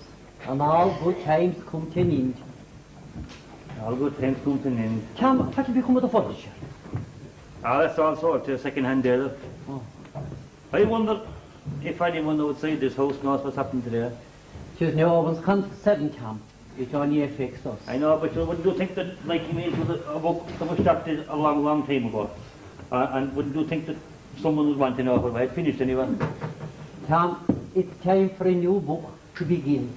and all good times come to an end. All good times come to an end. Tom, what will become of the furniture? Ah, that's all sorts of second-hand there. Oh. I wonder if anyone outside this house knows what's happened today. There's no one's concern, Tom. It only affects us. I know, but wouldn't you think that, like you made was a book that was started a long, long time ago? And wouldn't you think that someone would want to know if I had finished anyway? Tom, it's time for a new book to begin.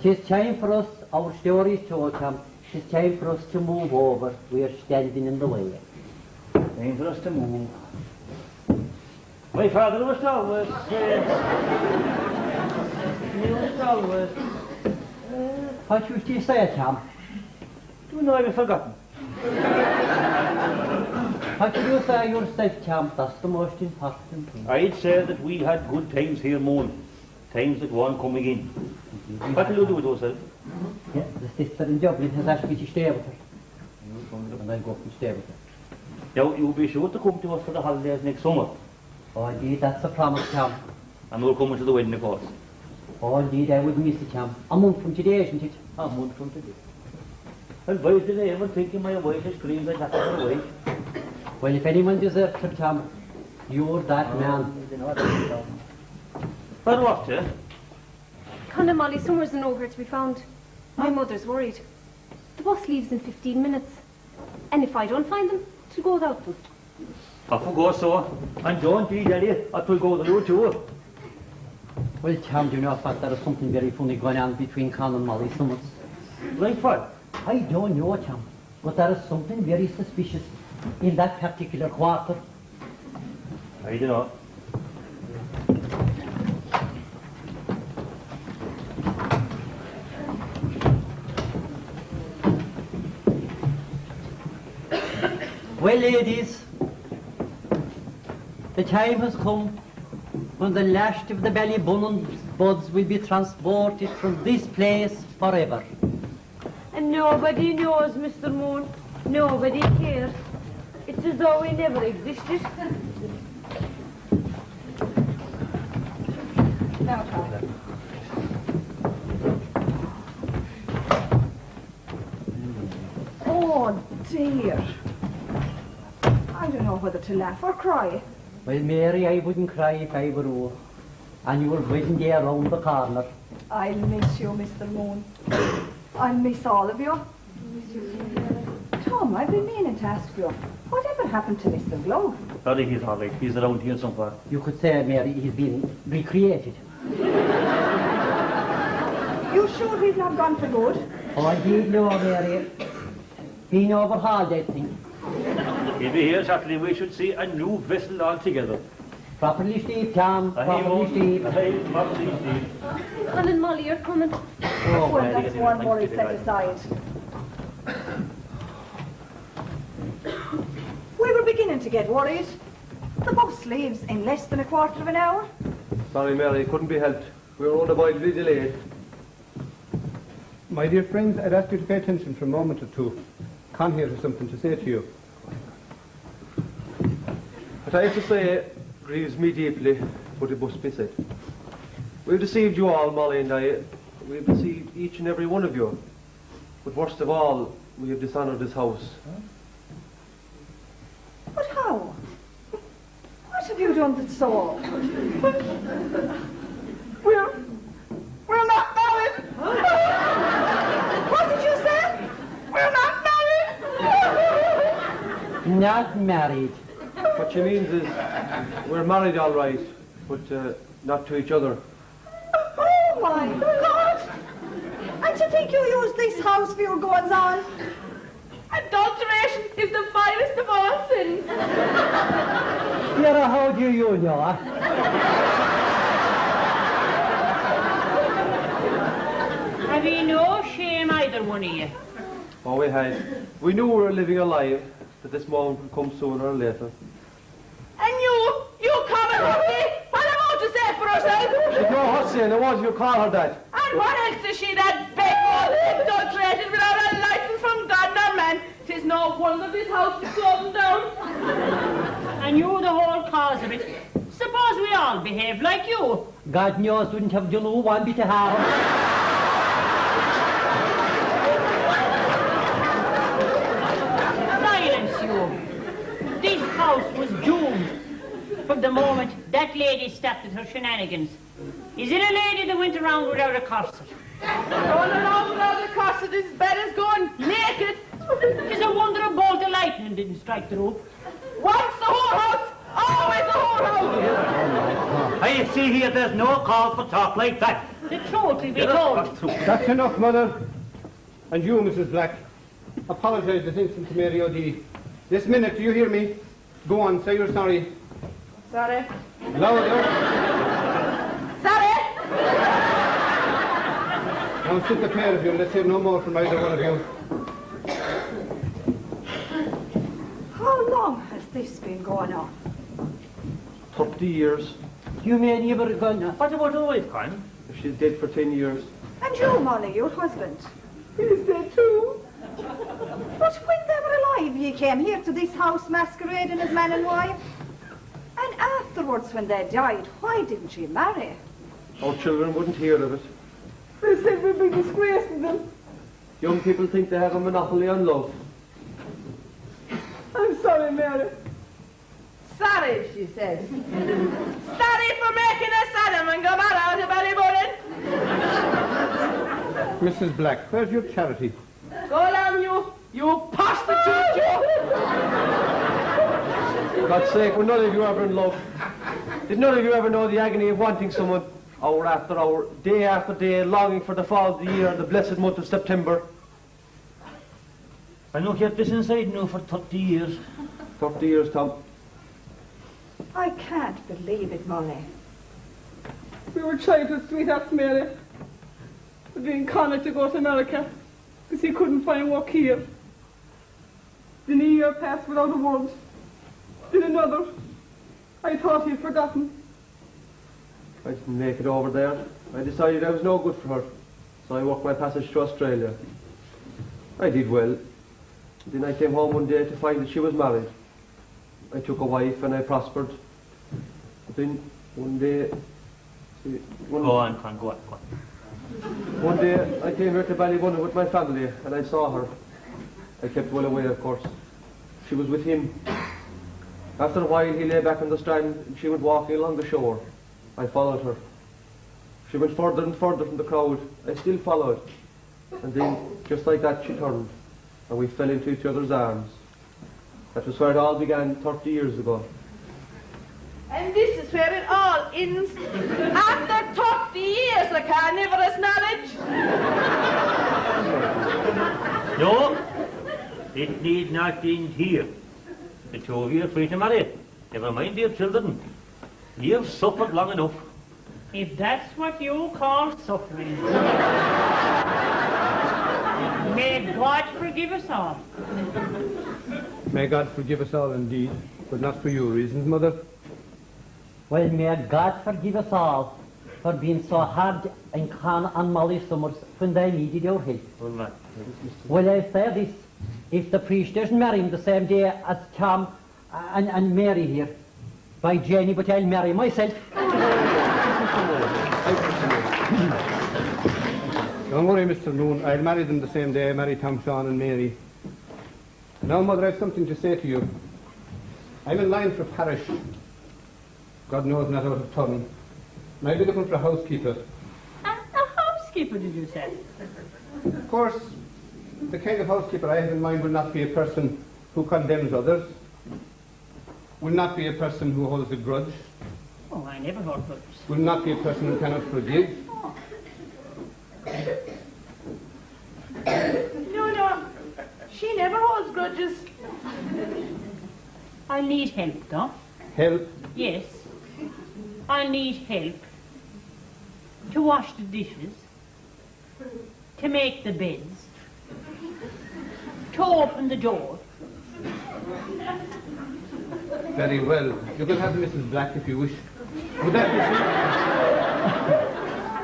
It's time for us, our story is told, Tom. It's time for us to move over. We are standing in the way. Time for us to move. My father was always... he was always... What used you say, Tom? Do you know I've forgotten? What did you say yourself, Tom? That's the most important thing. I'd say that we had good times here, Moon. Times that won't come again. What will you do with yourself? Yeah, the sister in Dublin has asked me to stay with her. And I'll go up and stay with her. Now, you'll be sure to come to us for the holidays next summer. Oh, indeed, that's a promise, Tom. And we'll come to the wedding, of course. Oh, indeed, I wouldn't miss it, Tom. A month from today, isn't it? A month from today. And why did I ever think of my wife as screams like that for a wife? Well, if anyone deserves her, Tom, you're that man. Where what, eh? Con and Molly, somewhere's nowhere to be found. My mother's worried. The bus leaves in 15 minutes. And if I don't find them, she'll go without them. Off we go, so. And don't be Daddy, I will go the road too. Well, Tom, do you know what? There is something very funny going on between Con and Molly Summits. Like what? I don't know, Tom, but there is something very suspicious in that particular quarter. I don't know. Well, ladies, the time has come when the last of the Ballybunion buds will be transported from this place forever. And nobody knows, Mr. Moon. Nobody cares. It's as though we never existed. Now, Tom. Oh, dear. I don't know whether to laugh or cry. Well, Mary, I wouldn't cry if I were you. And you were waiting there round the corner. I'll miss you, Mr. Moon. I'll miss all of you. Tom, I've been meaning to ask you, whatever happened to Mr. Globe? Sorry, he's all right. He's around here somewhere. You could say, Mary, he's been recreated. You sure he's not gone for good? Oh, indeed, no, Mary. Been overhauled, I think. He'll be here shortly. We should see a new vessel altogether. Properly steep, Tom. Properly steep. Properly steep. Con and Molly are coming. Oh, Well, that's one worry set aside. We were beginning to get worried. The bus leaves in less than a quarter of an hour. Sorry, Mary, couldn't be helped. We were unavoidably delayed. My dear friends, I'd ask you to pay attention for a moment or two. Con here has something to say to you. What I have to say grieves me deeply, but it must be said. We've deceived you all, Molly and I. We've deceived each and every one of you. But worst of all, we have dishonoured this house. But how? What have you done that's so awful? We're not married! What did you say? We're not married! Not married. What she means is, we're married all right, but not to each other. Oh my God! And to think you used this house for your goings-on? Adulteration is the finest of all sins. Vera, how do you know? Have you no shame, either one of you? Oh, we had. We knew we were living a lie, that this moment would come sooner or later. And you come and me. What am I to say for herself? She's no hussy, and I want you to call her that. And And what else is she, that beggar, adulterated without a license from God nor man? 'Tis no wonder this house is going down. And you the whole cause of it. Suppose we all behave like you. God knows wouldn't have done one bit of harm. Silence you. This house was doomed from the moment that lady started her shenanigans. Is it a lady that went around without a corset? Going around without a corset, this bed is going naked. It's a wonder a bolt of lightning didn't strike the roof. Once the whorehouse, always the whorehouse. I see here there's no call for talk like that. The truth will be told. That's enough, Mother. And you, Mrs. Black, apologise this instant to Mary O'D. This minute, do you hear me? Go on, say you're sorry. Sorry. Louder. Sorry. Now sit the pair of you and let's hear no more from either one of you. How long has this been going on? 30 years. You may never gone. What about the wife, Con? She's dead for 10 years. And you, Molly, your husband? He's dead too. But when they were alive, ye came here to this house masquerading as man and wife. And afterwards, when they died, why didn't you marry? Our children wouldn't hear of it. They said we'd be disgracing them. Young people think they have a monopoly on love. I'm sorry, Mary. Sorry, she says. Sorry for making a Saddam and go back out of Ballybunion. Mrs. Black, where's your charity? Go along, you prostitute, you. For God's sake, were none of you ever in love? Did none of you ever know the agony of wanting someone, hour after hour, day after day, longing for the fall of the year and the blessed month of September? I know kept this inside now for 30 years. 30 years, Tom. I can't believe it, Molly. We were childhood sweethearts, Mary. We'd been Connor to go to America because he couldn't find work here. Then a year passed without a word. Then another. I thought he'd forgotten. I didn't make it over there. I decided I was no good for her, so I worked my passage to Australia. I did well. Then I came home one day to find that she was married. I took a wife and I prospered. But then one day... Go on, Con, go on. One day I came here to Ballybunion with my family and I saw her. I kept well away, of course. She was with him. After a while he lay back on the strand and she went walking along the shore. I followed her. She went further and further from the crowd. I still followed. And then, just like that, she turned and we fell into each other's arms. That was where it all began 30 years ago. And this is where it all ends. After 30 years of carnivorous knowledge. No, it need not end here. The two of you are free to marry. Never mind your children. You've suffered long enough. If that's what you call suffering. May God forgive us all. May God forgive us all indeed, but not for your reasons, Mother. Well, may God forgive us all for being so hard and Con and Molly Summers when they needed your help. Well, I'll say this. If the priest doesn't marry him the same day as Tom and Mary here, by Jenny, but I'll marry myself. Don't worry, Mr. Moon. I'll marry them the same day I marry Tom, Sean and Mary. Now, Mother, I've something to say to you. I'm in line for parish. God knows, not out of tongue. And I'll be looking for a housekeeper. A housekeeper, did you say? Of course, the kind of housekeeper I have in mind will not be a person who condemns others, will not be a person who holds a grudge, Oh, I never heard grudges. will not be a person who cannot forgive. No, she never holds grudges. I need help, though. Help. Yes. I need help to wash the dishes, to make the beds, to open the door. Very well. You can have Mrs. Black if you wish. Would that be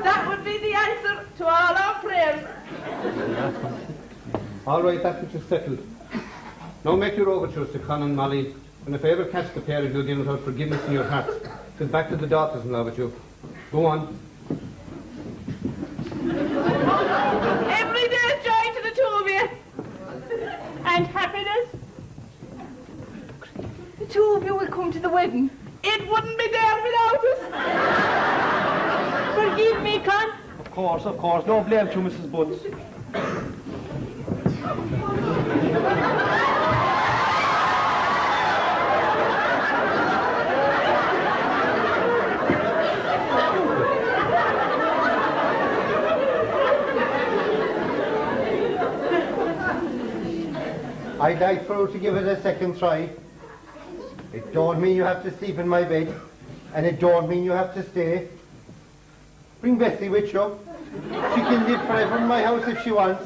That would be be the answer to all our prayers. All right, that's what you've settled. Now make your overtures to Con and Molly, and if I ever catch the pair of you again without forgiveness in your hearts, then back to the daughters-in-law with you. Go on. Every day's joy to the two of you. And happiness? The two of you will come to the wedding. It wouldn't be there without us. Forgive me, Con. Of course. No blame to Mrs. Buds. I'd like for you to give it a second try. It don't mean you have to sleep in my bed, and it don't mean you have to stay. Bring Bessie with you. She can live forever in my house if she wants,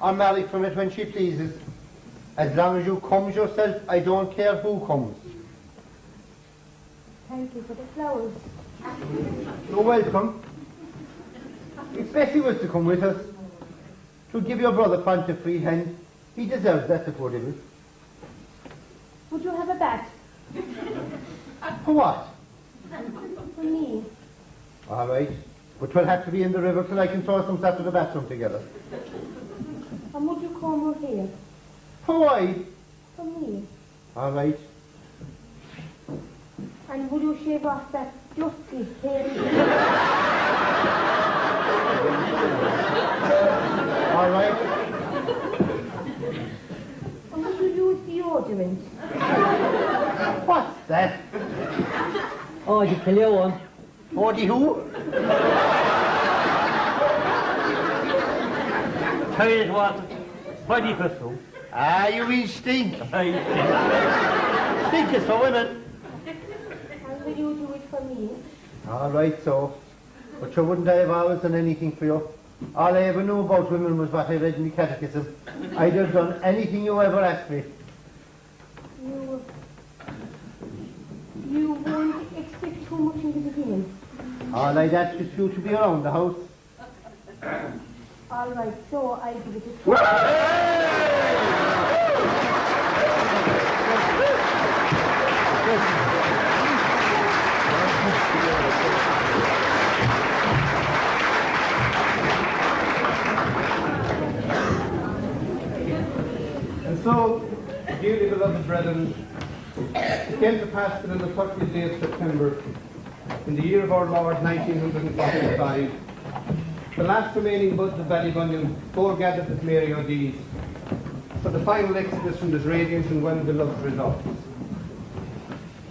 or marry from it when she pleases. As long as you comes yourself, I don't care who comes. Thank you for the flowers. You're welcome. If Bessie was to come with us, to give your brother Font a free hand, he deserves that, the poor devil. Would you have a bat? For what? For me. All right. But we'll have to be in the river till I can throw some stuff to the bathroom together. And would you comb her hair? For why? For me. All right. And would you shave off that dusty hairy All right. And would you use deodorant? What's that? Oh, you kill your one. Oh, the who? Tell you what do you pursue? Ah, you mean stink. Stink is for women. And will you do it for me? All right, so. But you wouldn't I have always done anything for you? All I ever knew about women was what I read in the catechism. I'd have done anything you ever asked me. You won't expect too much in the beginning. All I'd ask is you to be around the house. All right, so I'll give it a try. And so, dearly beloved brethren, it came to pass that on the 30th day of September, in the year of our Lord 1945, the last remaining Buds of Ballybunion foregathered with Mary O'Dee's for the final exodus from this radiant and well-beloved resort.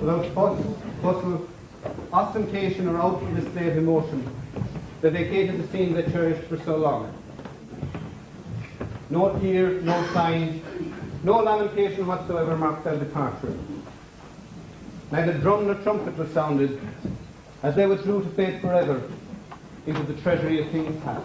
Without fuss, bustle, ostentation or outward display of emotion, they vacated the scene they cherished for so long. No tear, no sign, no lamentation whatsoever marked their departure. Neither drum nor trumpet was sounded as they withdrew to fade forever into the treasury of things past.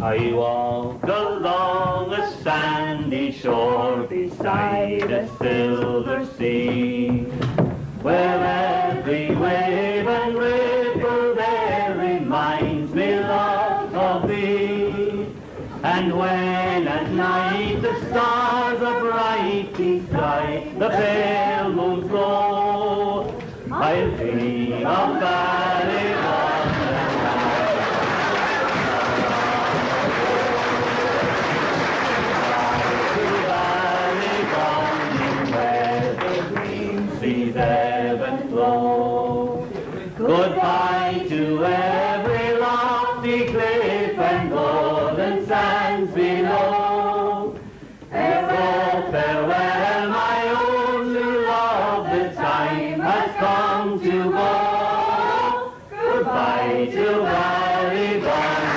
I walked along a sandy shore beside a silver sea, where every wave and ripple there reminds me, love, of thee. And when at night the stars are brightly bright, the pale moon's glow, I'll dream of Ballybunion. Seas ebb and flow. Goodbye to every lofty cliff and golden sands below. So farewell, my own true love, the time has come to go. Goodbye to Ballybunion.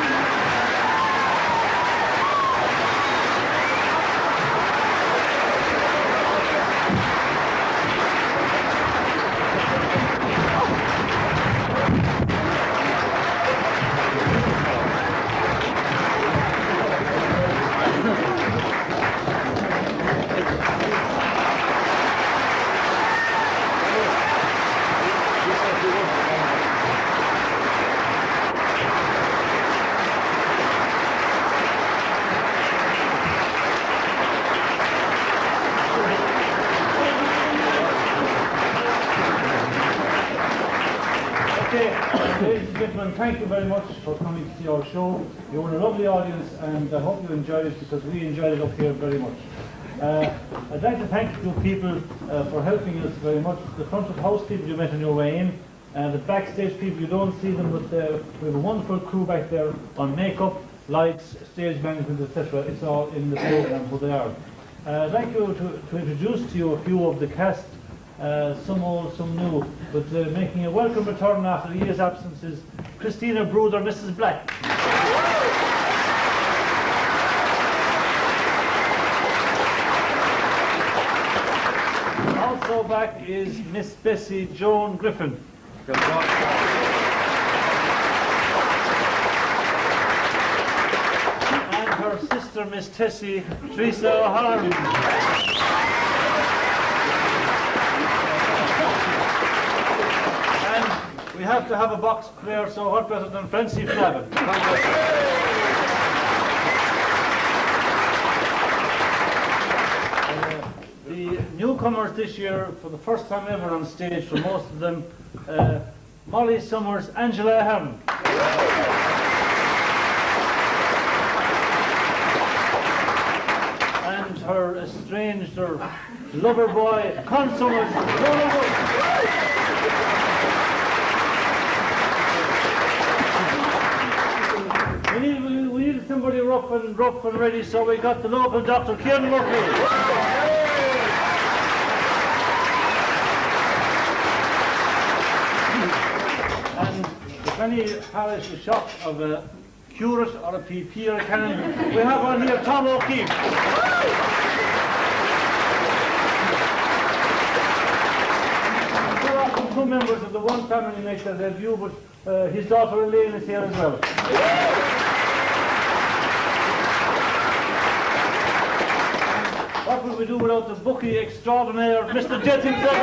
Okay, ladies and gentlemen, thank you very much for coming to see our show. You were a lovely audience, and I hope you enjoyed it because we enjoyed it up here very much. I'd like to thank you people for helping us very much. The front of house people you met on your way in, and the backstage people, you don't see them, but we have a wonderful crew back there on makeup, lights, stage management, etc. It's all in the program who they are. I'd like to introduce to you a few of the cast, some old, some new, but making a welcome return after a year's absence is Christina Bruder, Mrs. Black. Also back is Miss Bessie Joan Griffin. And her sister, Miss Tessie Teresa O'Halloran. We have to have a box player, so what better than Francie Flavin? The newcomers this year, for the first time ever on stage for most of them, Molly Summers, Angela Ahern. And her estranged, her lover boy, Con Summers, Donald Wood. We needed somebody rough and ready, so we got the local Dr. Kieran Murphy. And if any parish is shocked of a curate or a PP or a canon, we have on here Tom O'Keefe. There are two members of the one family make their debut, but his daughter Elaine is here as well. What would we do without the bookie extraordinaire, Mr. Jet himself?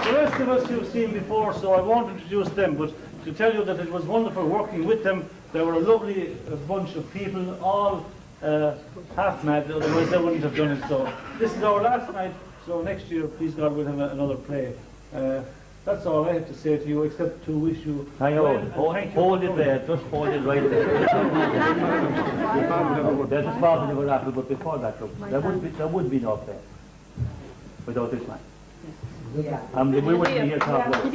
The rest of us you've seen before, so I won't introduce them, but to tell you that it was wonderful working with them. They were a lovely bunch of people, all half mad, otherwise they wouldn't have done it. So this is our last night, so next year, please God, we'll have another play. That's all I have to say to you, except to wish you... Hang on, hold it there, just hold it right there. There's a spot in the apple, but before that, look, there would be no play without this man. Yeah. We wouldn't be here talking about it.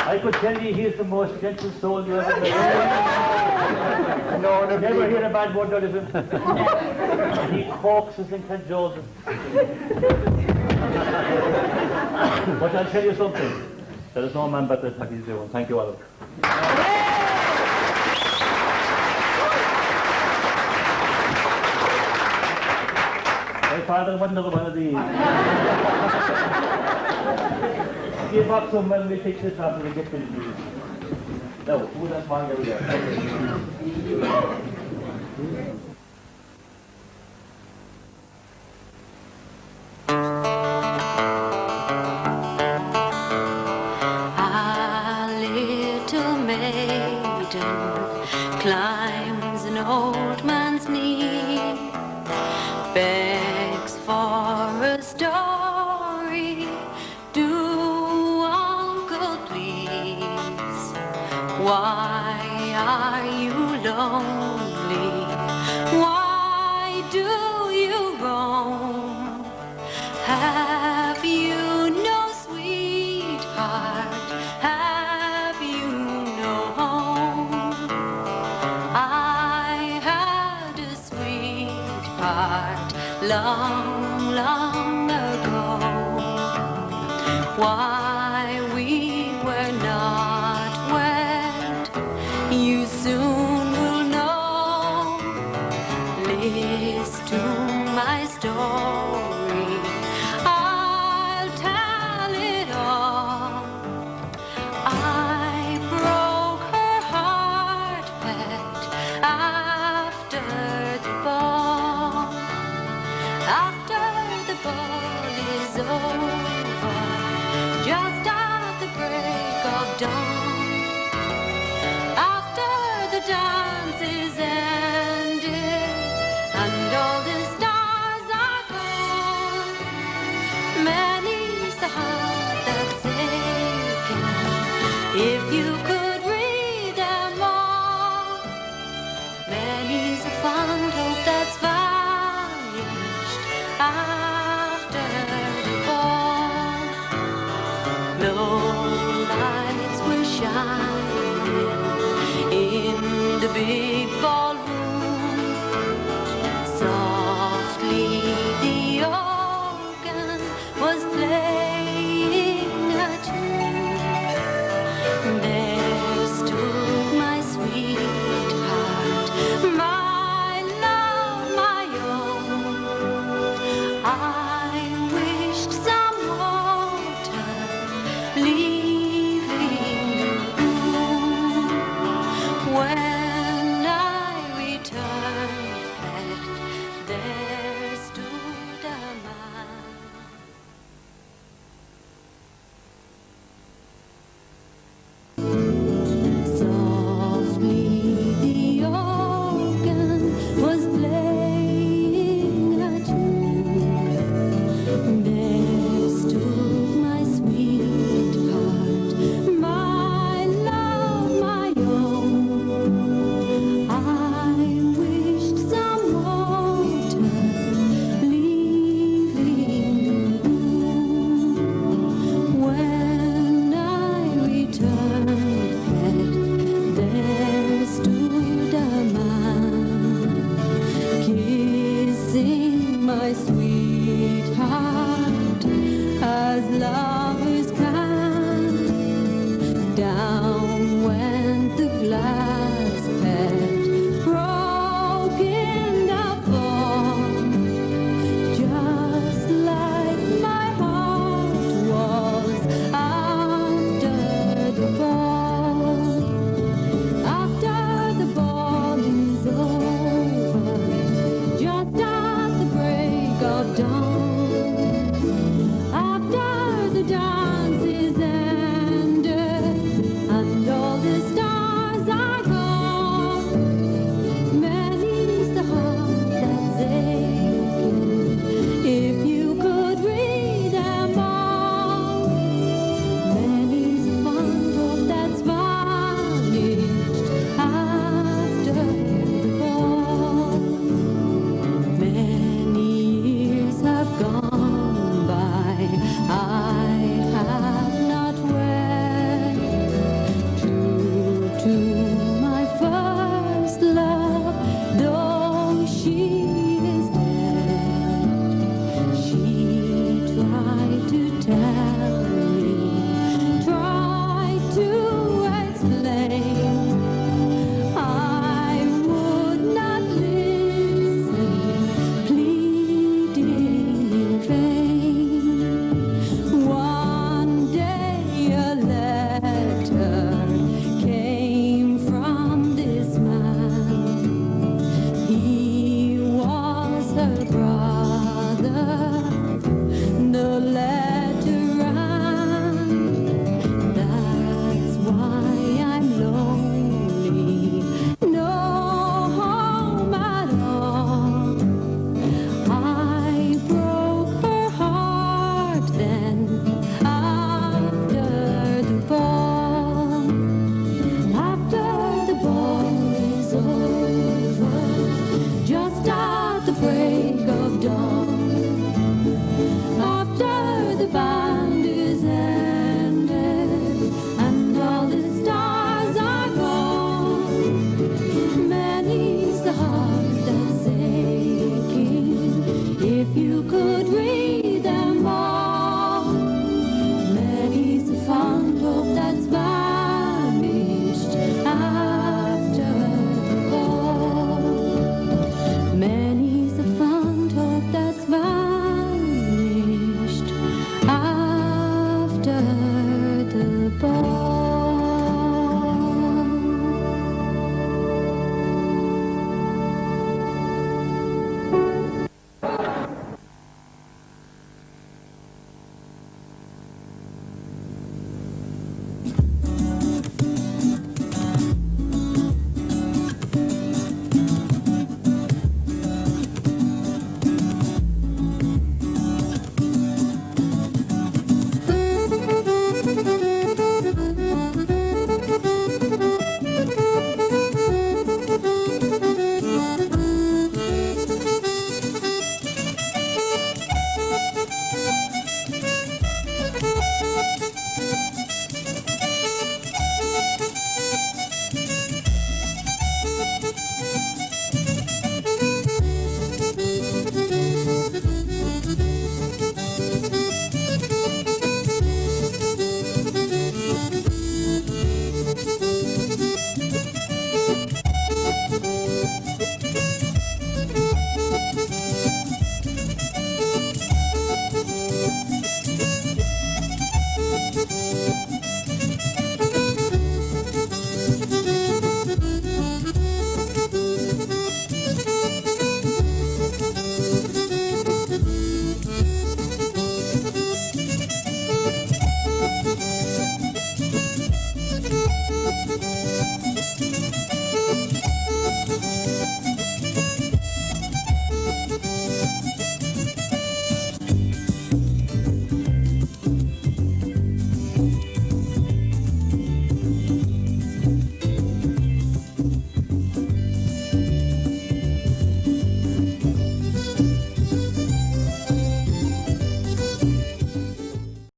I could tell you he's the most gentle soul you ever met. No, never hear a bad word out of him. He coaxes and cajoles us. But I'll tell you something. There is no man better than he's doing. Thank you, Oliver. My father was another one of these. Give up some when we fix this up and we get to the news. No, who does one over there? A little maiden climbs an old man's knee, begs for a story. Why are you lonely? Why do you roam? Have you no sweetheart? Have you no home? I had a sweetheart long, long ago. Why we were not you soon will know. Listen to my story, I'll tell it all. I broke her heart, pet, after the ball. After the ball is over, dawn. After the dance is ended and all the stars are gone, many's the heart that's aching. If you could read them all, many's a fond hope that's vanished after the ball. No lights were shining in the big ball.